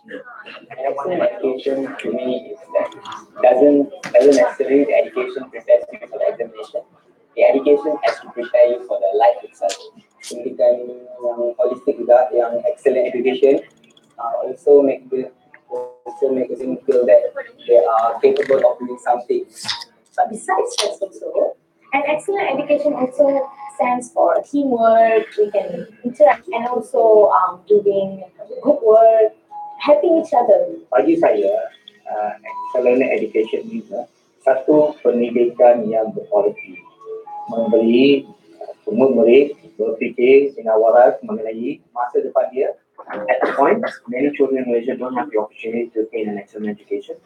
Excellent education to me is that doesn't necessarily the education prepares you for the examination. The education has to prepare you for the life itself. Pendidikan yang holistic juga, yang excellent education also make us feel that they are capable of doing something. But besides that also, an excellent education also stands for teamwork, we can interact and also doing good work, helping each other. Bagi saya, excellent education itu satu pendidikan yang berkualiti, memberi semua murid berfikir dengan waras mengenai masa depan dia. At the point, many children in Malaysia don't have the opportunity to gain an excellent education.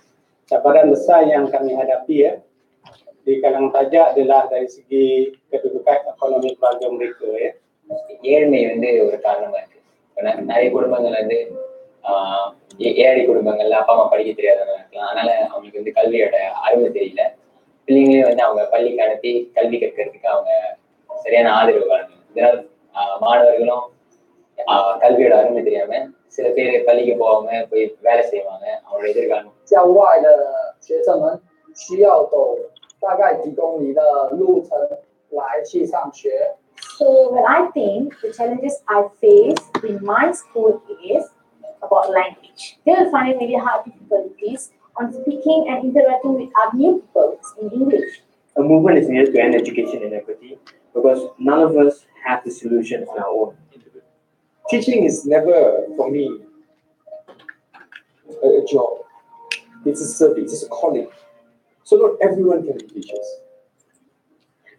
Cabaran besar yang kami hadapi di kalangan pelajar adalah dari segi kedudukan ekonomi keluarga mereka ஏழ்மை வந்து ஒரு காரணமா இருக்கு. நிறைய குடும்பங்கள் வந்து ஏழை குடும்பங்கள்ல அப்பா அம்மா படிக்க தெரியாதவங்க இருக்கலாம். அதனால அவங்களுக்கு வந்து கல்வியோட அருமை தெரியல. பிள்ளைங்களே வந்து அவங்க பள்ளிக்கு அனுப்பி கல்வி கற்கிறதுக்கு அவங்க சரியான ஆதரவு வழங்கணும். இதனால் மாணவர்களும் கல்வியோட அருமை தெரியாம சில பேர் பள்ளிக்கு போவாங்க, போய் வேலை செய்வாங்க. அவங்களோட எதிர்காலம் 校外的学生们需要走大概几公里的路程来去上学。So what I think the challenges I face in my school is about language. They will find it really hard difficulties on speaking and interacting with other new people in English. A movement is needed to end education inequity because none of us have the solution on our own. Teaching is never, for me, a job. It's a service, it's a calling. So not everyone can be teachers.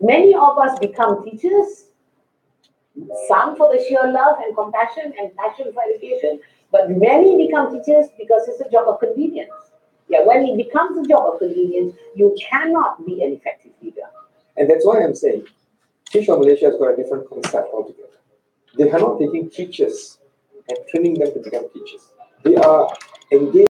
Many of us become teachers, some for the sheer love and compassion and passion for education, but many become teachers because it's a job of convenience. Yeah, when it becomes a job of convenience, you cannot be an effective leader. And that's why I'm saying, Teach for Malaysia has got a different concept altogether. They are not taking teachers and training them to become teachers. They are engaged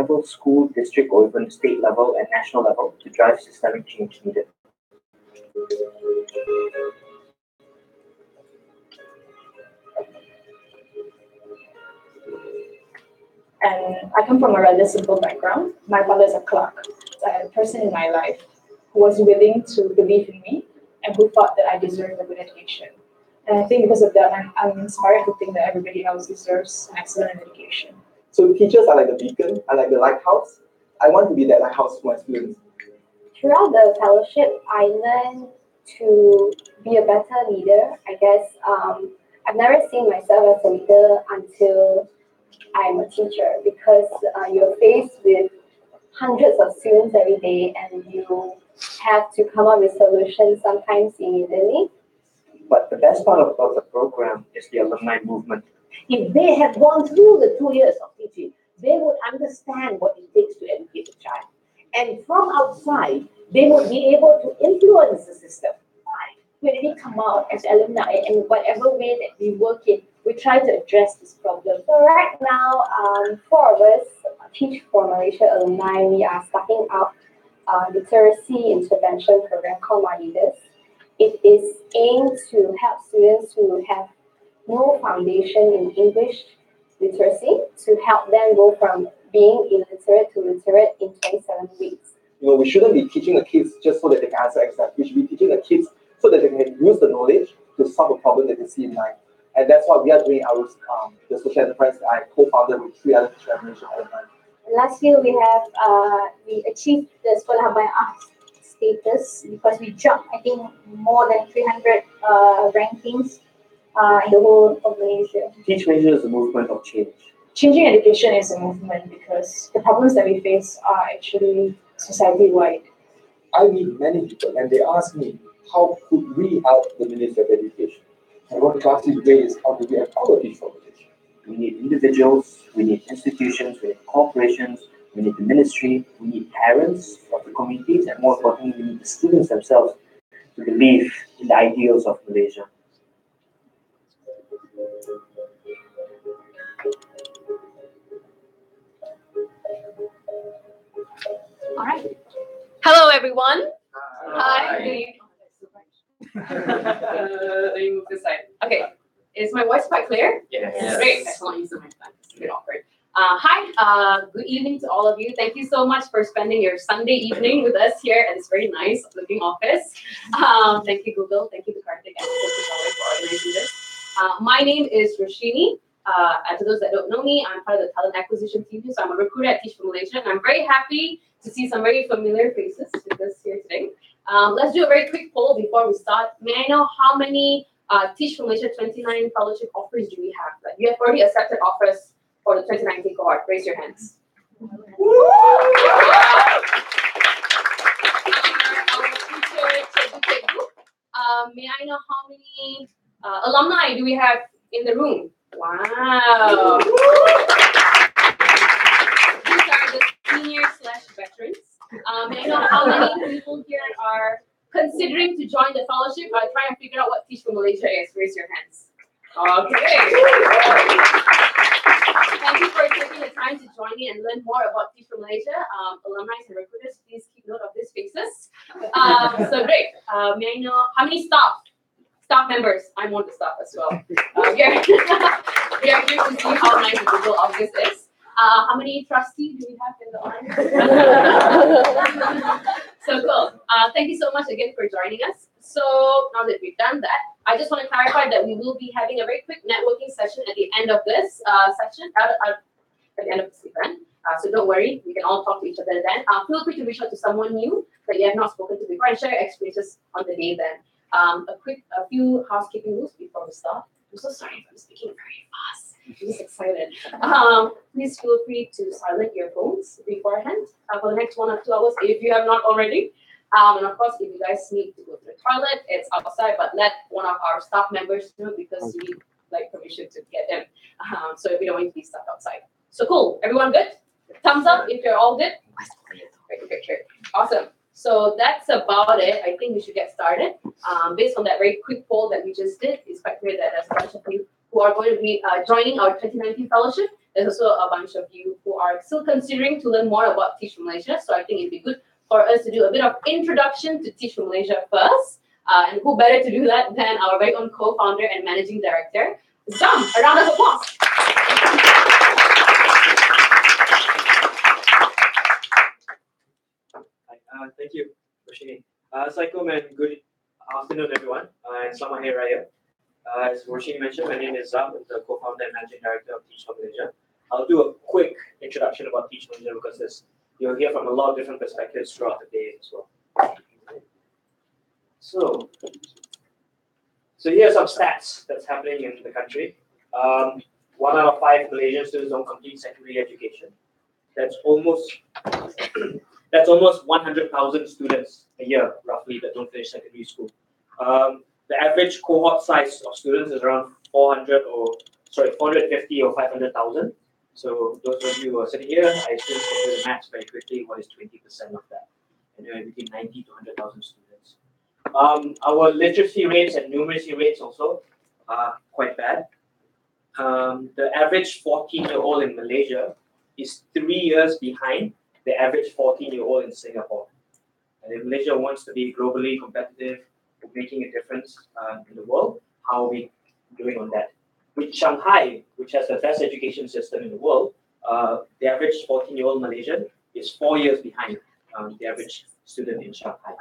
level, school, district, or even state level and national level to drive systemic change needed. And I come from a rather simple background. My father is a clerk, a person in my life who was willing to believe in me and who thought that I deserved a good education. And I think because of that, I'm inspired to think that everybody else deserves an excellent education. So teachers are like the beacon, are like the lighthouse. I want to be that lighthouse for my students. Throughout the fellowship, I learned to be a better leader. I guess I've never seen myself as a leader until I'm a teacher because you're faced with hundreds of students every day and you have to come up with solutions sometimes immediately. But the best part of the program is the alumni movement. If they have gone through the 2 years of teaching, they would understand what it takes to educate a child. And from outside, they would be able to influence the system. When we come out as alumni, and whatever way that we work in, we try to address this problem. So right now, 4 of us Teach for Malaysia alumni. We are starting out a literacy intervention program called My Leaders. It is aimed to help students who have no foundation in English literacy to help them go from being illiterate to literate in 27 weeks. We shouldn't be teaching the kids just so that they can answer exams. We should be teaching the kids so that they can use the knowledge to solve a problem that they see in life. And that's what we are doing. The social enterprise that I co-founded with 3 other Malaysian alumni. Last year we achieved the Sekolah by Arts status because we jumped, I think, more than 300 rankings in the whole of Malaysia. Teach Malaysia is a movement of change. Changing education is a movement because the problems that we face are actually society-wide. I meet many people and they ask me, how could we help the Ministry of Education? And what classes ways, how do we empower Teach for Malaysia? We need individuals, we need institutions, we need corporations, we need the ministry, we need parents of the communities, and more importantly, we need the students themselves to believe in the ideals of Malaysia. All right. Hello, everyone. Hi. Good evening. Let me move this side. Okay. Is my voice quite clear? Yes. Great. I will use the mic then. It's a bit awkward. Hi. Good evening to all of you. Thank you so much for spending your Sunday evening with us here at this very nice looking office. Thank you, Google. Thank you to Karthik and for organizing this. My name is Roshini. And to those that don't know me, I'm part of the talent acquisition team. So I'm a recruiter at Teach for Malaysia, and I'm very happy to see some very familiar faces with us here today. Let's do a very quick poll before we start. May I know how many Teach for Malaysia 29 fellowship offers do we have? Like, you have already accepted offers for the 2019 cohort. Raise your hands. Our future certificate group. May I know how many alumni do we have in the room? Wow. These are the senior/veterans. May I know how many people here are considering to join the fellowship? I'll try and figure out what Teach for Malaysia is. Raise your hands. Okay. Thank you for taking the time to join me and learn more about Teach for Malaysia. Alumni and recruiters, please keep note of these faces. So great. May I know how many staff members? I'm one of the staff as well. We are here to see how nice the Google office is. How many trustees do we have in the audience? So cool. Thank you so much again for joining us. So now that we've done that, I just want to clarify that we will be having a very quick networking session at the end of this session, at the end of this event. So don't worry, we can all talk to each other then. Feel free to reach out to someone new that you have not spoken to before and share your experiences on the day then. A few housekeeping rules before we start. I'm so sorry if I'm speaking very fast. I'm just excited. Please feel free to silence your phones beforehand for the next 1 or 2 hours if you have not already. And of course, if you guys need to go to the toilet, it's outside, but let one of our staff members know because we like permission to get in. So we don't want to be stuck outside. So cool. Everyone good? Thumbs up if you're all good. Great. Awesome. So that's about it. I think we should get started. Based on that very quick poll that we just did, it's quite clear that there's a bunch of you who are going to be joining our 2019 fellowship. There's also a bunch of you who are still considering to learn more about Teach for Malaysia. So I think it'd be good for us to do a bit of introduction to Teach for Malaysia first. And who better to do that than our very own co-founder and managing director, Zam. A round of applause. Thank you, Roshini. Assalamualaikum and good afternoon, everyone. And Selamat Hari Raya. As Roshini mentioned, my name is Zam. I'm the co-founder and managing director of Teach for Malaysia. I'll do a quick introduction about Teach for Malaysia because you'll hear from a lot of different perspectives throughout the day as well. So here are some stats that's happening in the country. 1 out of 5 Malaysian students don't complete secondary education. That's almost 100,000 students a year, roughly, that don't finish secondary school. The average cohort size of students is around 450 or 500,000. So those of you who are sitting here, I assume can do the maths very quickly. What is 20% of that? Anyway, between 90 to 100,000 students. Our literacy rates and numeracy rates also are quite bad. The average 14-year-old in Malaysia is 3 years behind the average 14-year-old in Singapore. And if Malaysia wants to be globally competitive, making a difference in the world, how are we doing on that? With Shanghai, which has the best education system in the world, the average 14-year-old Malaysian is 4 years behind the average student in Shanghai.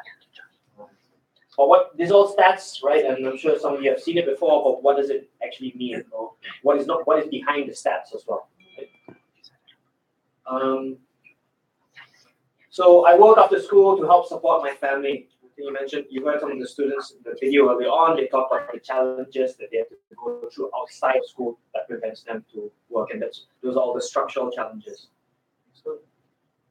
But these are all stats, right? And I'm sure some of you have seen it before, but what does it actually mean? Or what is behind the stats as well? Right? So I work after school to help support my family. You heard some of the students in the video earlier on, they talked about the challenges that they have to go through outside of school that prevents them to work, and those are all the structural challenges. So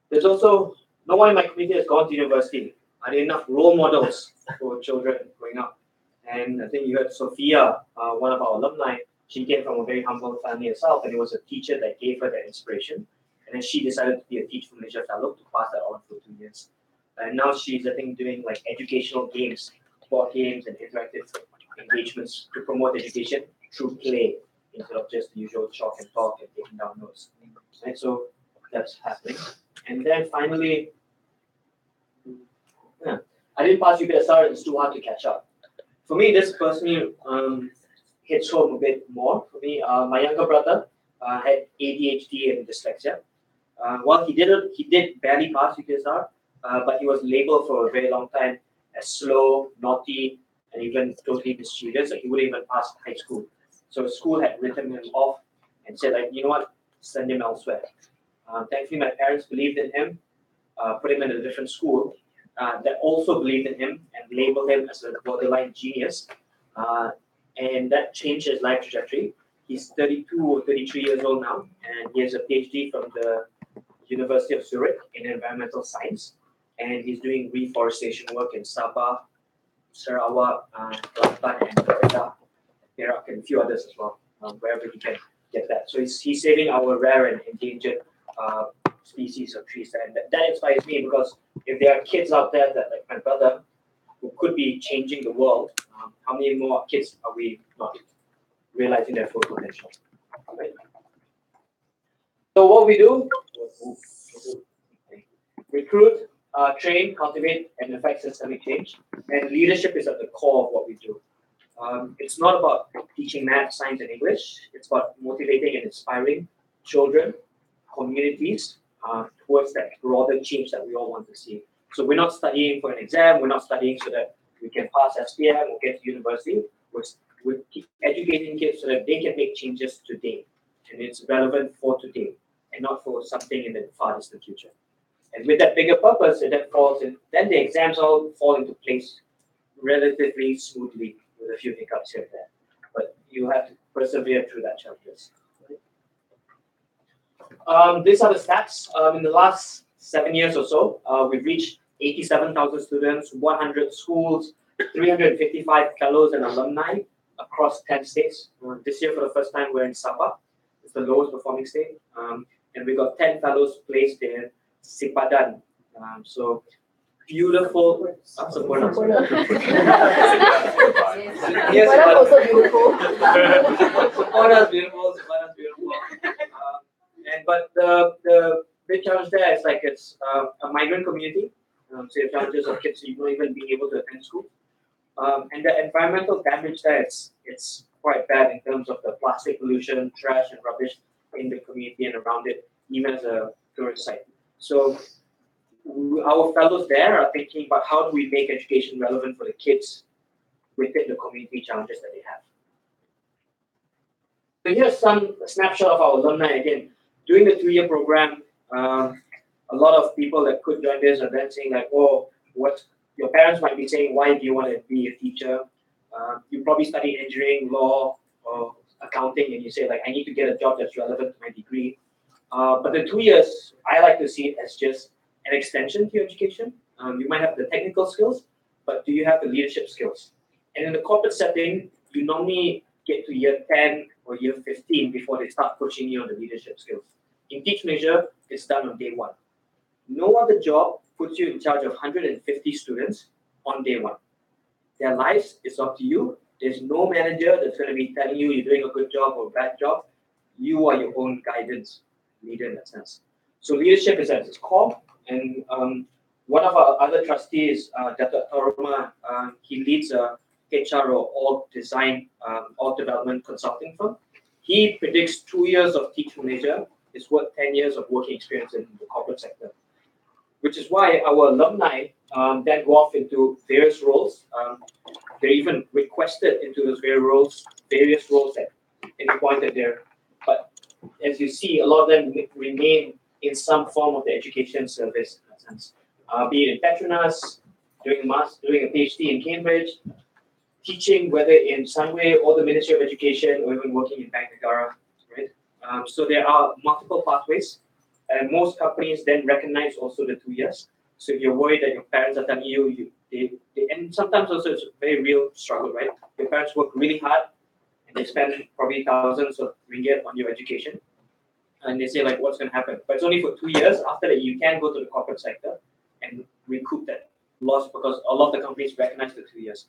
there's also, no one in my community has gone to university. Are there enough role models for children growing up? And I think you heard Sophia, one of our alumni, she came from a very humble family herself, and it was a teacher that gave her that inspiration. And then she decided to be a Teach for Malaysia fellow to pass that on for 2 years. And now she's, I think, doing like educational games, board games and interactive engagements to promote education through play instead of just the usual chalk and talk and taking down notes. Right? So that's happening. And then finally, I didn't pass UPSR, it's too hard to catch up. For me, this personally hits home a bit more. For me, my younger brother had ADHD and dyslexia. While he did barely pass UPSR, but he was labeled for a very long time as slow, naughty, and even totally mischievous. Like he wouldn't even pass high school. So school had written him off and said, like, you know what, send him elsewhere. Thankfully, my parents believed in him, put him in a different school that also believed in him and labeled him as a borderline genius. And that changed his life trajectory. He's 32 or 33 years old now, and he has a PhD from the University of Zurich in environmental science. And he's doing reforestation work in Sabah, Sarawak, Kelantan, and Kedah, Perak, and a few others as well, wherever he can get that. So he's saving our rare and endangered species of trees. And that inspires me because if there are kids out there that, like my brother, who could be changing the world, how many more kids are we not realizing their full potential? Right? So what we do, recruit, train, cultivate, and affect systemic change. And leadership is at the core of what we do. It's not about teaching math, science, and English. It's about motivating and inspiring children, communities, towards that broader change that we all want to see. So we're not studying for an exam. We're not studying so that we can pass SPM or get to university. We're educating kids so that they can make changes today. And it's relevant for today and not for something in the far distant future. And with that bigger purpose, it then falls in, then the exams all fall into place relatively smoothly with a few hiccups here and there. But you have to persevere through that challenges. These are the stats. In the last 7 years or so, we've reached 87,000 students, 100 schools, 355 fellows and alumni across 10 states. This year, for the first time, we're in Sabah. It's the lowest performing state. And we got 10 fellows placed in Sipadan. So beautiful. Sipadan also beautiful. Sipadan's beautiful. But the big challenge there is like it's a migrant community. So you have challenges of kids not even being able to attend school. And the environmental damage there, it's quite bad in terms of the plastic pollution, trash, and rubbish in the community and around it, even as a tourist site. So our fellows there are thinking about how do we make education relevant for the kids within the community challenges that they have. So here's some snapshot of our alumni again. During the 2-year program, a lot of people that could join this are then saying like, oh, what your parents might be saying, why do you want to be a teacher? You probably study engineering, law, or accounting, and you say like, I need to get a job that's relevant to my degree. But the 2 years, I like to see it as just an extension to your education. You might have the technical skills, but do you have the leadership skills? And in the corporate setting, you normally get to year 10 or year 15 before they start pushing you on the leadership skills. In Teach Measure, it's done on day 1. No other job puts you in charge of 150 students on day 1. Their lives is up to you. There's no manager that's going to be telling you you're doing a good job or a bad job. You are your own guidance leader in that sense. So leadership is at its core. And one of our other trustees, Dato' Toroma, he leads a HR or org design, org development consulting firm. He predicts 2 years of Teach Malaysia is worth 10 years of working experience in the corporate sector, which is why our alumni then go off into various roles. They're even requested into those various roles at any point that they're. But as you see, a lot of them remain in some form of the education service, in that sense. Be it in Petronas, doing a PhD in Cambridge, teaching, whether in some way, or the Ministry of Education, or even working in Bank Negara, right? So there are multiple pathways, and most companies then recognize also the 2 years. So if you're worried that your parents are telling you, and sometimes also it's a very real struggle, right? Your parents work really hard, and they spend probably thousands of ringgit on your education, and they say like, what's going to happen? But it's only for 2 years. After that, you can go to the corporate sector and recoup that loss because a lot of the companies recognize the 2 years.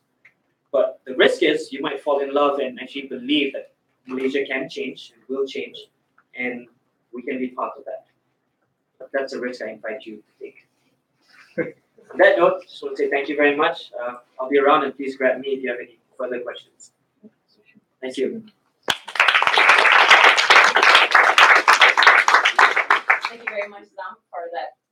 But the risk is you might fall in love and actually believe that Malaysia can change and will change, and we can be part of that. But that's a risk I invite you to take. On that note, just want to say thank you very much. I'll be around and please grab me if you have any further questions. Thank you. Thank you very much, Zam,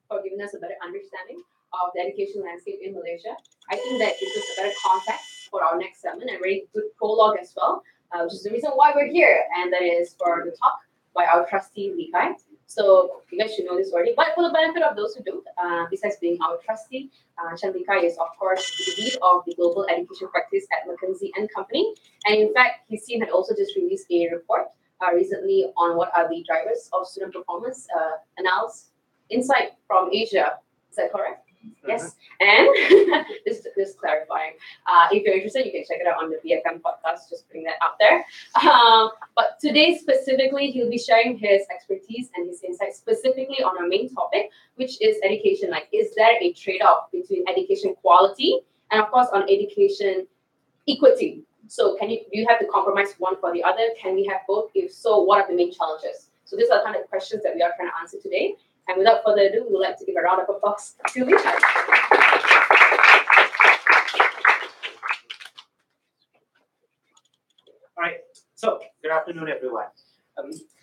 for giving us a better understanding of the education landscape in Malaysia. I think that gives us a better context for our next segment, and a very good prologue as well, which is the reason why we're here, and that is for the talk by our trustee, Lee Kai. So you guys should know this already, but for the benefit of those who don't, besides being our trustee, Chan Lee Kai is of course the lead of the global education practice at McKinsey & Company, and in fact, his team had also just released a report recently on what are the drivers of student performance analysis insight from Asia. Is that correct? Yes. And just clarifying. If you're interested, you can check it out on the BFM podcast, just putting that out there. But today specifically, he'll be sharing his expertise and his insights specifically on our main topic, which is education. Like, is there a trade-off between education quality and of course on education equity? So do you have to compromise one for the other? Can we have both? If so, what are the main challenges? So these are the kind of questions that we are trying to answer today. And without further ado, we would like to give a round of applause to Lee Kai. All right, so good afternoon, everyone.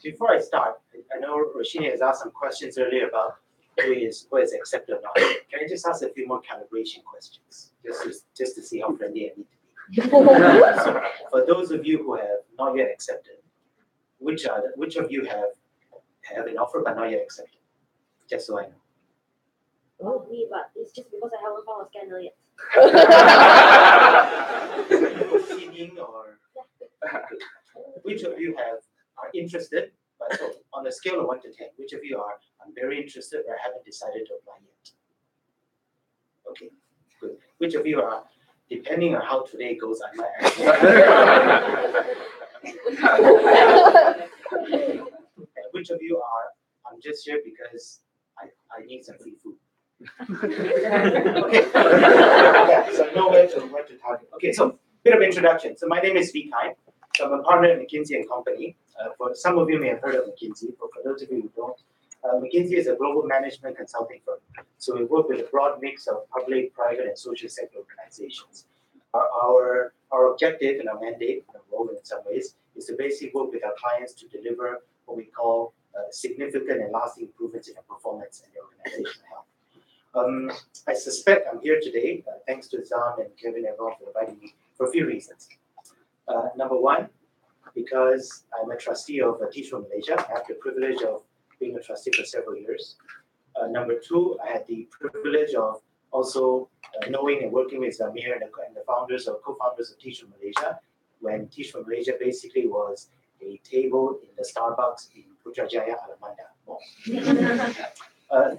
Before I start, I know Roshini has asked some questions earlier about who is accepted or not. Can I just ask a few more calibration questions, just to see how friendly I need to be? So, for those of you who have not yet accepted, which of you have an offer but not yet accepted? Just so I know. Oh, me, but it's just because I haven't found a scanner yet. Proceeding or which of you are interested? But so on a scale of 1 to 10, which of you are? I'm very interested, but I haven't decided to apply yet. Okay, good. Which of you are? Depending on how today goes, I might actually. And which of you are? I'm just here because I need some free food. Okay. Yeah, so know where to target. Okay, so bit of introduction. So my name is Lee Kai. So I'm a partner at McKinsey & Company. For some of you may have heard of McKinsey, but for those of you who don't, McKinsey is a global management consulting firm. So we work with a broad mix of public, private, and social sector organizations. Our objective and our mandate, and our role in some ways, is to basically work with our clients to deliver what we call significant and lasting improvements in their performance and their organizational health. I suspect I'm here today, thanks to Zam and Kevin and everyone for inviting me, for a few reasons. Number one, because I'm a trustee of Teach for Malaysia. I have the privilege of being a trustee for several years. Number two, I had the privilege of also knowing and working with Zamir and the founders or co-founders of Teach for Malaysia, when Teach for Malaysia basically was a table in the Starbucks in Putrajaya, Alamanda Mall.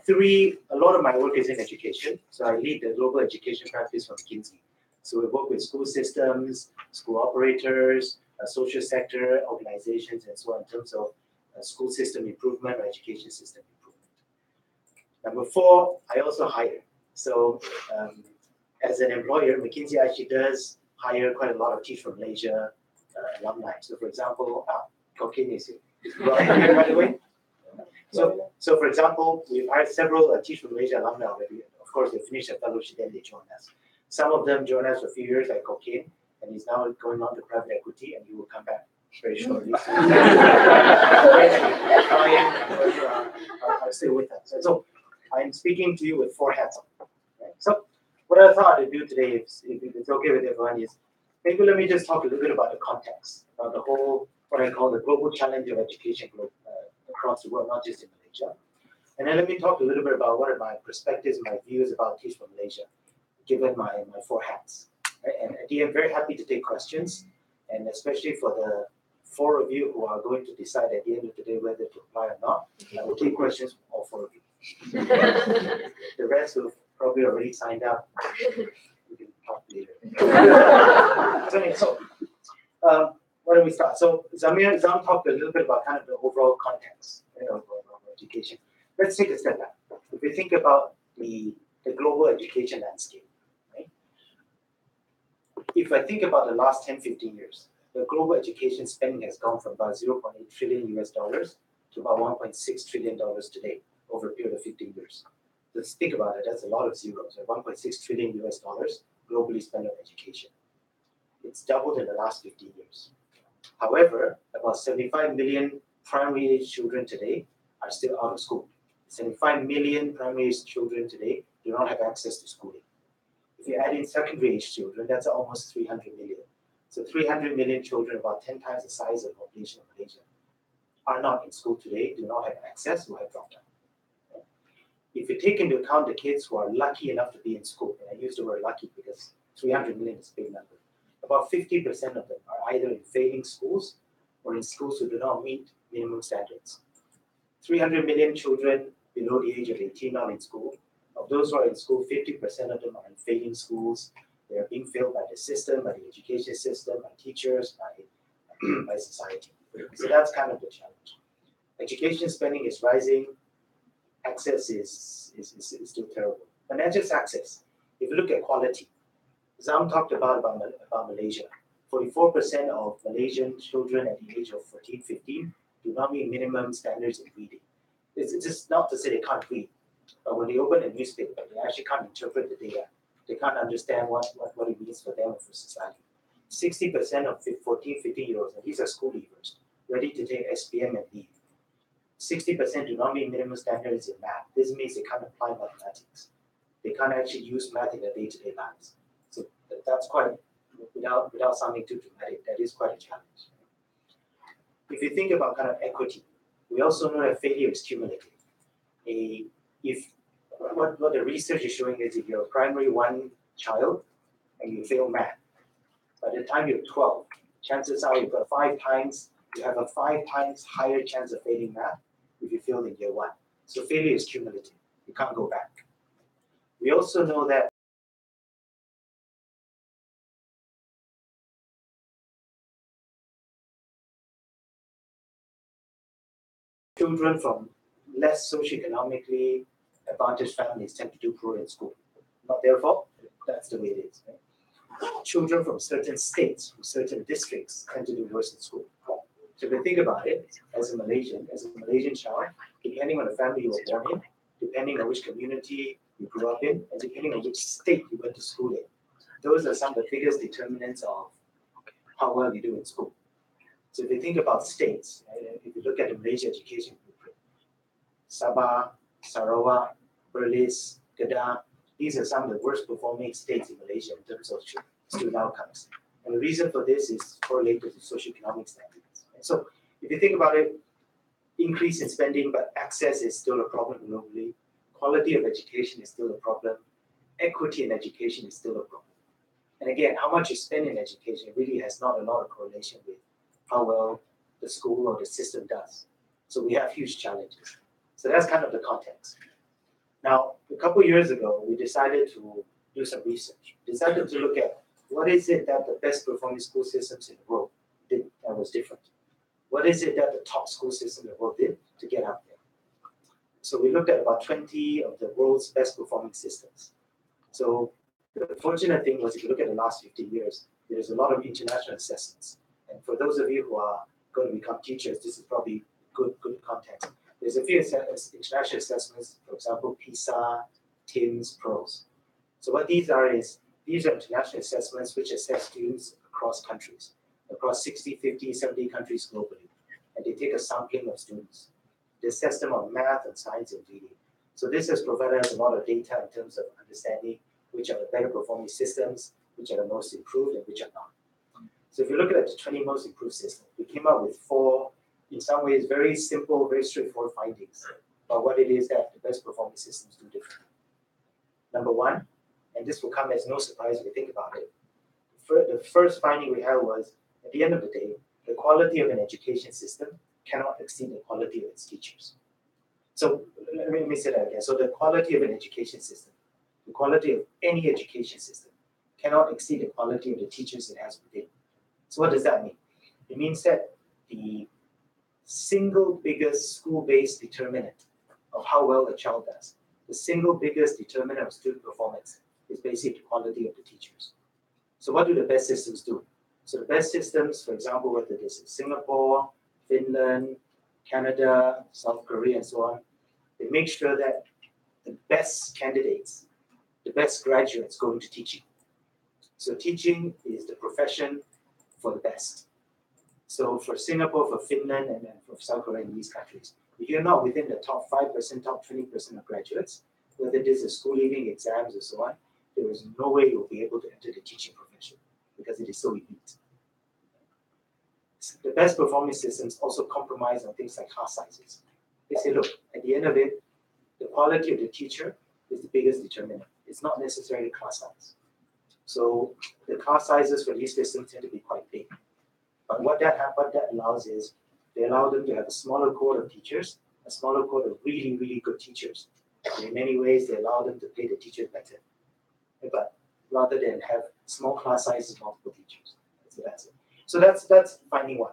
Three, a lot of my work is in education. So I lead the global education practice from McKinsey. So we work with school systems, school operators, social sector organizations, and so on in terms of school system improvement or education system improvement. Number four, I also hire. So as an employer, McKinsey actually does hire quite a lot of Teach for Malaysia alumni. So for example, Cocaine is here, by the way. So for example, we've hired several Teach for Malaysia alumni already. Of course, they finished their fellowship, then they joined us. Some of them joined us for a few years, like Cocaine, and he's now going on to private equity, and he will come back very shortly. So are still with us. So I'm speaking to you with four hats on. Right? So what I thought I'd do today, if it's okay with everyone, is maybe let me just talk a little bit about the context, about the whole, what I call the global challenge of education across the world, not just in Malaysia. And then let me talk a little bit about what are my perspectives, my views about Teach for Malaysia, given my four hats. Right? And at the end, very happy to take questions, and especially for the four of you who are going to decide at the end of the day whether to apply or not, I will take questions from all four of you. The rest who probably already signed up, we can talk later. So, why don't we start? So Zam talked a little bit about kind of the overall context of education. Let's take a step back. If we think about the global education landscape, right? If I think about the last 10, 15 years, the global education spending has gone from about $0.8 trillion US to about $1.6 trillion today over a period of 15 years. Let's think about it. That's a lot of zeros. 1.6 trillion US dollars globally spent on education. It's doubled in the last 50 years. However, about 75 million primary age children today are still out of school. 75 million primary age children today do not have access to schooling. If you add in secondary age children, that's almost 300 million. So 300 million children, about 10 times the size of the population of Malaysia, are not in school today, do not have access, who have dropped out. If you take into account the kids who are lucky enough to be in school, and I use the word lucky because 300 million is a big number, about 50% of them are either in failing schools or in schools who do not meet minimum standards. 300 million children below the age of 18 not in school. Of those who are in school, 50% of them are in failing schools. They are being failed by the system, by the education system, by teachers, by society. So that's kind of the challenge. Education spending is rising. Access is still terrible. But not just access. If you look at quality, Zam talked about Malaysia. 44% of Malaysian children at the age of 14, 15 do not meet minimum standards in reading. It's just not to say they can't read, but when they open a newspaper, they actually can't interpret the data. They can't understand what it means for them or for society. 60% of 14, 15-year-olds, and these are school leavers, ready to take SPM and leave. 60% do not meet minimum standards in math. This means they can't apply mathematics. They can't actually use math in their day-to-day lives. So that's quite, without sounding too dramatic, that is quite a challenge. If you think about kind of equity, we also know that failure is cumulative. What the research is showing is if you're a primary one child and you fail math, by the time you're 12, chances are you have a 5 times higher chance of failing math if you failed in year 1. So failure is cumulative. You can't go back. We also know that children from less socioeconomically advantaged families tend to do poor in school. Not their fault, that's the way it is. Right? Children from certain states, from certain districts, tend to do worse in school. So if you think about it, as a Malaysian child, depending on the family you were born in, depending on which community you grew up in, and depending on which state you went to school in, those are some of the biggest determinants of how well you do in school. So if you think about states, right, if you look at the Malaysia education blueprint, Sabah, Sarawak, Perlis, Kedah, these are some of the worst performing states in Malaysia in terms of student outcomes. And the reason for this is correlated to socioeconomic standards. And so if you think about it, increase in spending, but access is still a problem globally. Quality of education is still a problem. Equity in education is still a problem. And again, how much you spend in education really has not a lot of correlation with how well the school or the system does. So we have huge challenges. So that's kind of the context. Now, a couple of years ago, we decided to do some research. We decided to look at what is it that the best performing school systems in the world did that was different. What is it that the top school system in the world did to get up there? So we looked at about 20 of the world's best performing systems. So the fortunate thing was if you look at the last 50 years, there's a lot of international assessments. And for those of you who are going to become teachers, this is probably good context. There's a few international assessments, for example, PISA, TIMSS, PROS. So what these are international assessments which assess students across countries, across 60, 50, 70 countries globally. And they take a sampling of students. They assess them on math and science and reading. So this has provided us a lot of data in terms of understanding which are the better performing systems, which are the most improved and which are not. So if you look at the 20 most improved systems, we came up with 4, in some ways, very simple, very straightforward findings about what it is that the best performing systems do differently. Number 1, and this will come as no surprise if you think about it, the first finding we had was, at the end of the day, the quality of an education system cannot exceed the quality of its teachers. So let me say that again. So the quality of an education system, the quality of any education system cannot exceed the quality of the teachers it has within. So what does that mean? It means that the single biggest school-based determinant of how well a child does, the single biggest determinant of student performance is basically the quality of the teachers. So what do the best systems do? So the best systems, for example, whether this is Singapore, Finland, Canada, South Korea, and so on, they make sure that the best candidates, the best graduates go into teaching. So teaching is the profession for the best. So for Singapore, for Finland, and then for South Korea and these countries, if you're not within the top 5%, top 20% of graduates, whether this is school leaving exams or so on, there is no way you'll be able to enter the teaching profession because it is so elite. The best performing systems also compromise on things like class sizes. They say, look, at the end of it, the quality of the teacher is the biggest determinant. It's not necessarily class size. So the class sizes for these systems tend to be quite big. But what that allows is they allow them to have a smaller cohort of teachers, a smaller cohort of really, really good teachers. And in many ways, they allow them to pay the teachers better. But rather than have small class sizes, multiple teachers. So that's it. So that's finding one.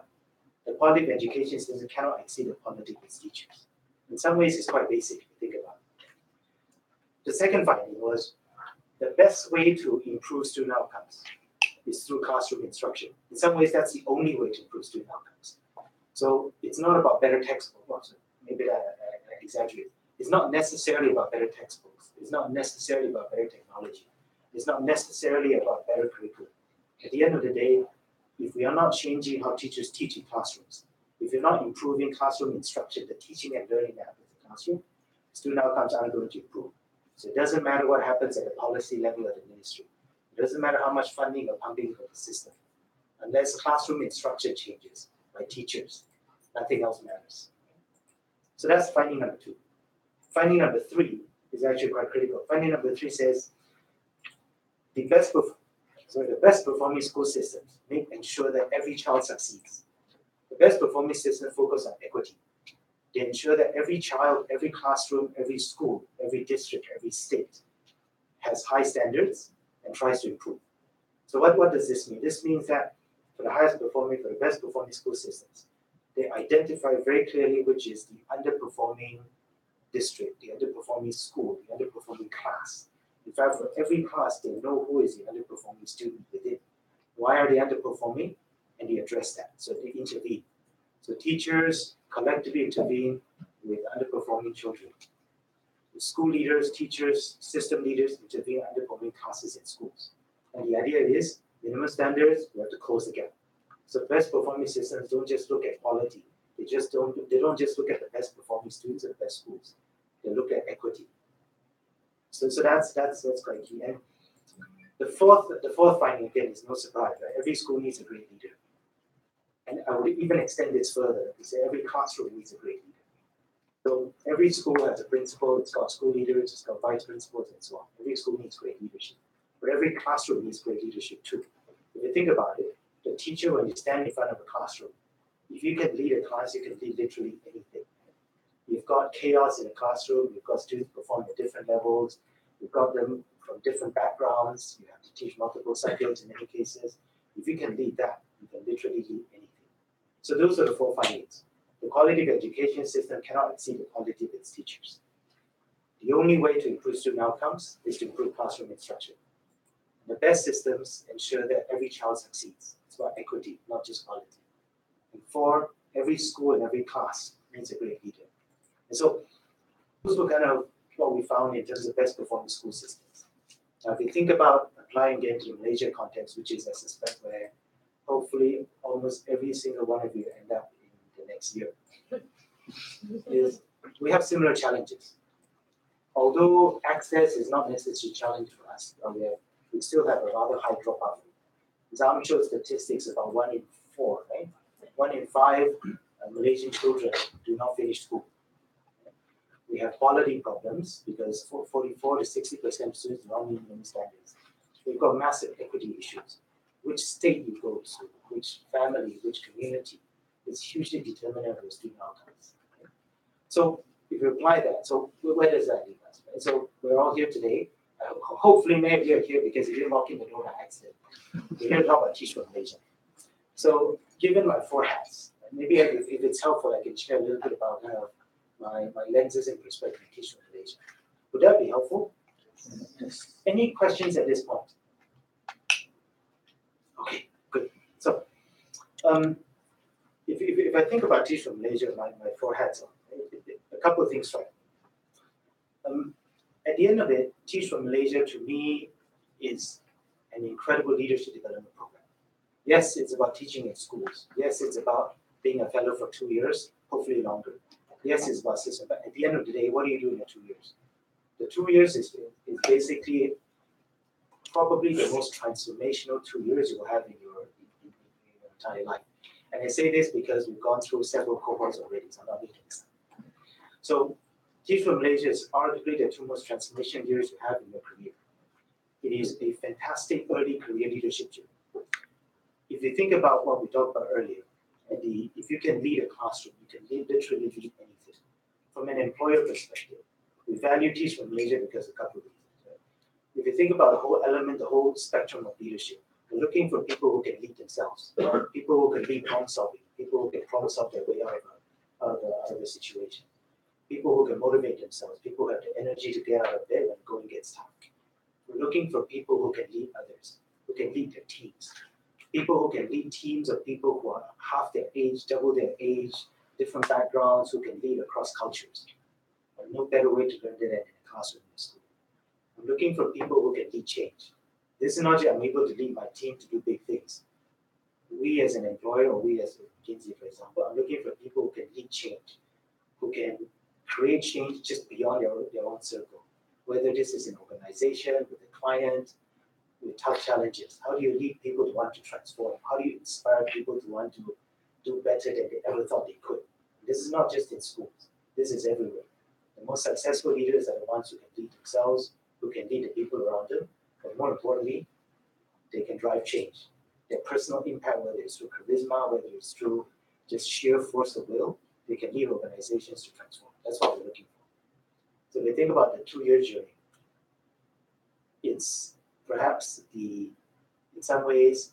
The quality of education system cannot exceed the quality of its teachers. In some ways, it's quite basic if you think about it. The second finding was the best way to improve student outcomes is through classroom instruction. In some ways, that's the only way to improve student outcomes. So it's not about better textbooks. Maybe I exaggerate. It's not necessarily about better textbooks. It's not necessarily about better technology. It's not necessarily about better curriculum. At the end of the day, if we are not changing how teachers teach in classrooms, if you're not improving classroom instruction, the teaching and learning that happens in the classroom, student outcomes aren't going to improve. So it doesn't matter what happens at the policy level of the ministry. It doesn't matter how much funding or pumping for the system. Unless classroom instruction changes by teachers, nothing else matters. So that's finding number 2. Finding number 3 is actually quite critical. Finding number 3 says the best performing school systems ensure that every child succeeds. The best performing systems focus on equity. They ensure that every child, every classroom, every school, every district, every state has high standards and tries to improve. So what does this mean? This means that for the best performing school systems, they identify very clearly which is the underperforming district, the underperforming school, the underperforming class. In fact, for every class, they know who is the underperforming student within. Why are they underperforming? And they address that. So they intervene. So teachers collectively intervene with underperforming children. The school leaders, teachers, system leaders intervene in underperforming classes in schools. And the idea is minimum standards, we have to close the gap. So best performing systems don't just look at quality. They don't just look at the best performing students at the best schools. They look at equity. So that's quite key. And the fourth finding again is no surprise, right? Every school needs a great leader. And I would even extend this further to say every classroom needs a great leader. So every school has a principal, it's got school leaders, it's got vice principals, and so on. Every school needs great leadership. But every classroom needs great leadership too. If you think about it, the teacher, when you stand in front of a classroom, if you can lead a class, you can lead literally anything. You've got chaos in a classroom, you've got students performing at different levels, you've got them from different backgrounds, you have to teach multiple subjects in many cases. If you can lead that, you can literally lead anything. So those are the 4 findings. The quality of education system cannot exceed the quality of its teachers. The only way to improve student outcomes is to improve classroom instruction. The best systems ensure that every child succeeds. It's about equity, not just quality. And 4, every school and every class needs a great leader. And so those were kind of what we found in terms of best performing school systems. Now, if you think about applying again to the Malaysia context, which is, I suspect, where hopefully almost every single one of you end up in the next year, is we have similar challenges. Although access is not necessarily a challenge for us, we still have a rather high dropout. Zam showed statistics about 1 in 4, right? 1 in 5 Malaysian children do not finish school. We have quality problems because 44 to 60% of students do not meet minimum standards. We've got massive equity issues. Which state you go to, which family, which community, is hugely determinant of your student outcomes. Okay? So if you apply that, so where does that leave us? Right? So we're all here today. Hopefully many of you are here because you didn't walk in the door by accident. We're here to talk about Teach for Malaysia. So given my 4 hats, maybe if it's helpful, I can share a little bit about my lenses and perspective of Teach for Malaysia. Would that be helpful? Yes. Any questions at this point? Okay, good. So, if I think about Teach for Malaysia, my 4 hats on, a couple of things strike. the end of it, Teach for Malaysia to me is an incredible leadership development program. Yes, it's about teaching in schools. Yes, it's about being a fellow for 2 years, hopefully longer. Yes, it's about system, but at the end of the day, what do you do in the 2 years? The 2 years is basically probably the most transformational 2 years you will have in your entire life. And I say this because we've gone through several cohorts already, so I'm not making this up. So Teach for Malaysia is arguably the 2 most transformation years you have in your career. It is a fantastic early career leadership journey. If you think about what we talked about earlier, if you can lead a classroom, you can literally lead anything. From an employer perspective, we value Teach for Malaysia because of a couple of reasons. Right? If you think about the whole element, the whole spectrum of leadership, we're looking for people who can lead themselves, people who can lead problem solving, people who can problem solve their way out of a situation, people who can motivate themselves, people who have the energy to get out of bed when going gets tough. We're looking for people who can lead others, who can lead their teams, people who can lead teams of people who are half their age, double their age, different backgrounds, who can lead across cultures. There's no better way to learn that in a classroom in a school. I'm looking for people who can lead change. This is not just I'm able to lead my team to do big things. We as an employer, or we as McKinsey, for example, are looking for people who can lead change, who can create change just beyond their own circle. Whether this is an organization, with a client, with tough challenges. How do you lead people to want to transform? How do you inspire people to want to do better than they ever thought they could? This is not just in schools. This is everywhere. The most successful leaders are the ones who can lead themselves, who can lead the people around them, but more importantly, they can drive change. Their personal impact, whether it's through charisma, whether it's through just sheer force of will, they can lead organizations to transform. That's what we're looking for. So if you think about the 2-year journey, it's perhaps in some ways,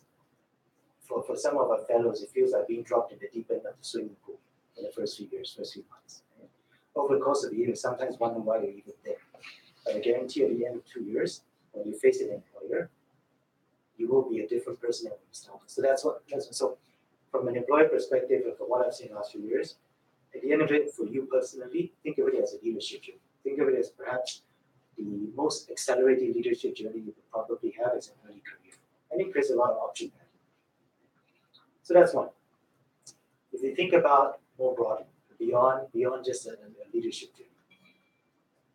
for some of our fellows, it feels like being dropped in the deep end of the swimming pool in the first few years, first few months. Right? Over the course of the year, sometimes wonder why you're even there. But I guarantee at the end of 2 years, when you face an employer, you will be a different person than when you started. So that's what. So from an employer perspective, and from what I've seen in the last few years, at the end of it, for you personally, think of it as a leadership journey. Think of it as perhaps the most accelerated leadership journey you could probably have as an early career. And it creates a lot of option value. So that's one. If you think about more broadly, beyond just a leadership journey,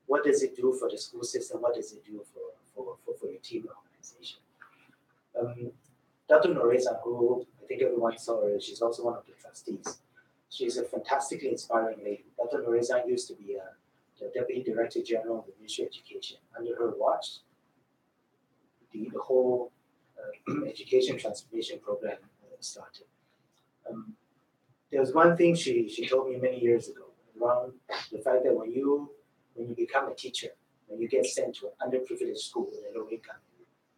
what does it do for the school system? What does it do for your team or organization? Dr. Noreza, who I think everyone saw her, she's also one of the trustees. She's a fantastically inspiring lady. Dr. Noreza used to be the Deputy Director General of the Ministry of Education. Under her watch, the whole education transformation program started. There was one thing she told me many years ago around the fact that when you become a teacher, when you get sent to an underprivileged school in a low income,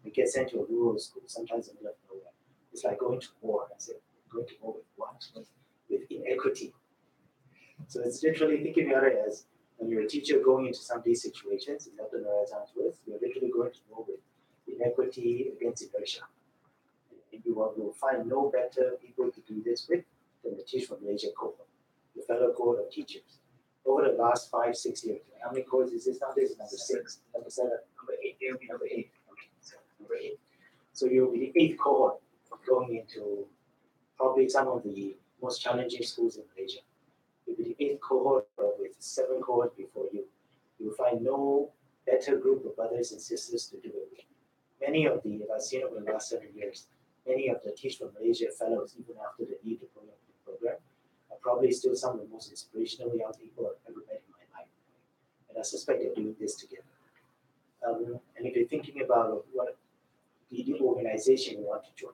you get sent to a rural school, sometimes in the middle of nowhere. It's like going to war. I said, going to war with what? With inequity. So it's literally thinking about it as when you're a teacher going into some of these situations, in Dr. Nora's words, you're literally going to war with inequity against inertia. And you will find no better people to do this with than the Teach for Malaysia cohort, the fellow cohort of teachers. Over the last 5-6 years, how many cohorts is this now? This is number 6, number 7, number 8. It'll be number 8. Okay, so number 8. So you'll be the 8th cohort going into probably some of the most challenging schools in Malaysia. You'll be the 8th cohort with 7 cohorts before you. You'll find no better group of brothers and sisters to do it with. Many of the, I've seen over the last 7 years, many of the Teach for Malaysia fellows, even after they leave the program, are probably still some of the most inspirational young people I've ever met in my life. And I suspect they're doing this together. And if you're thinking about what the organization you want to join,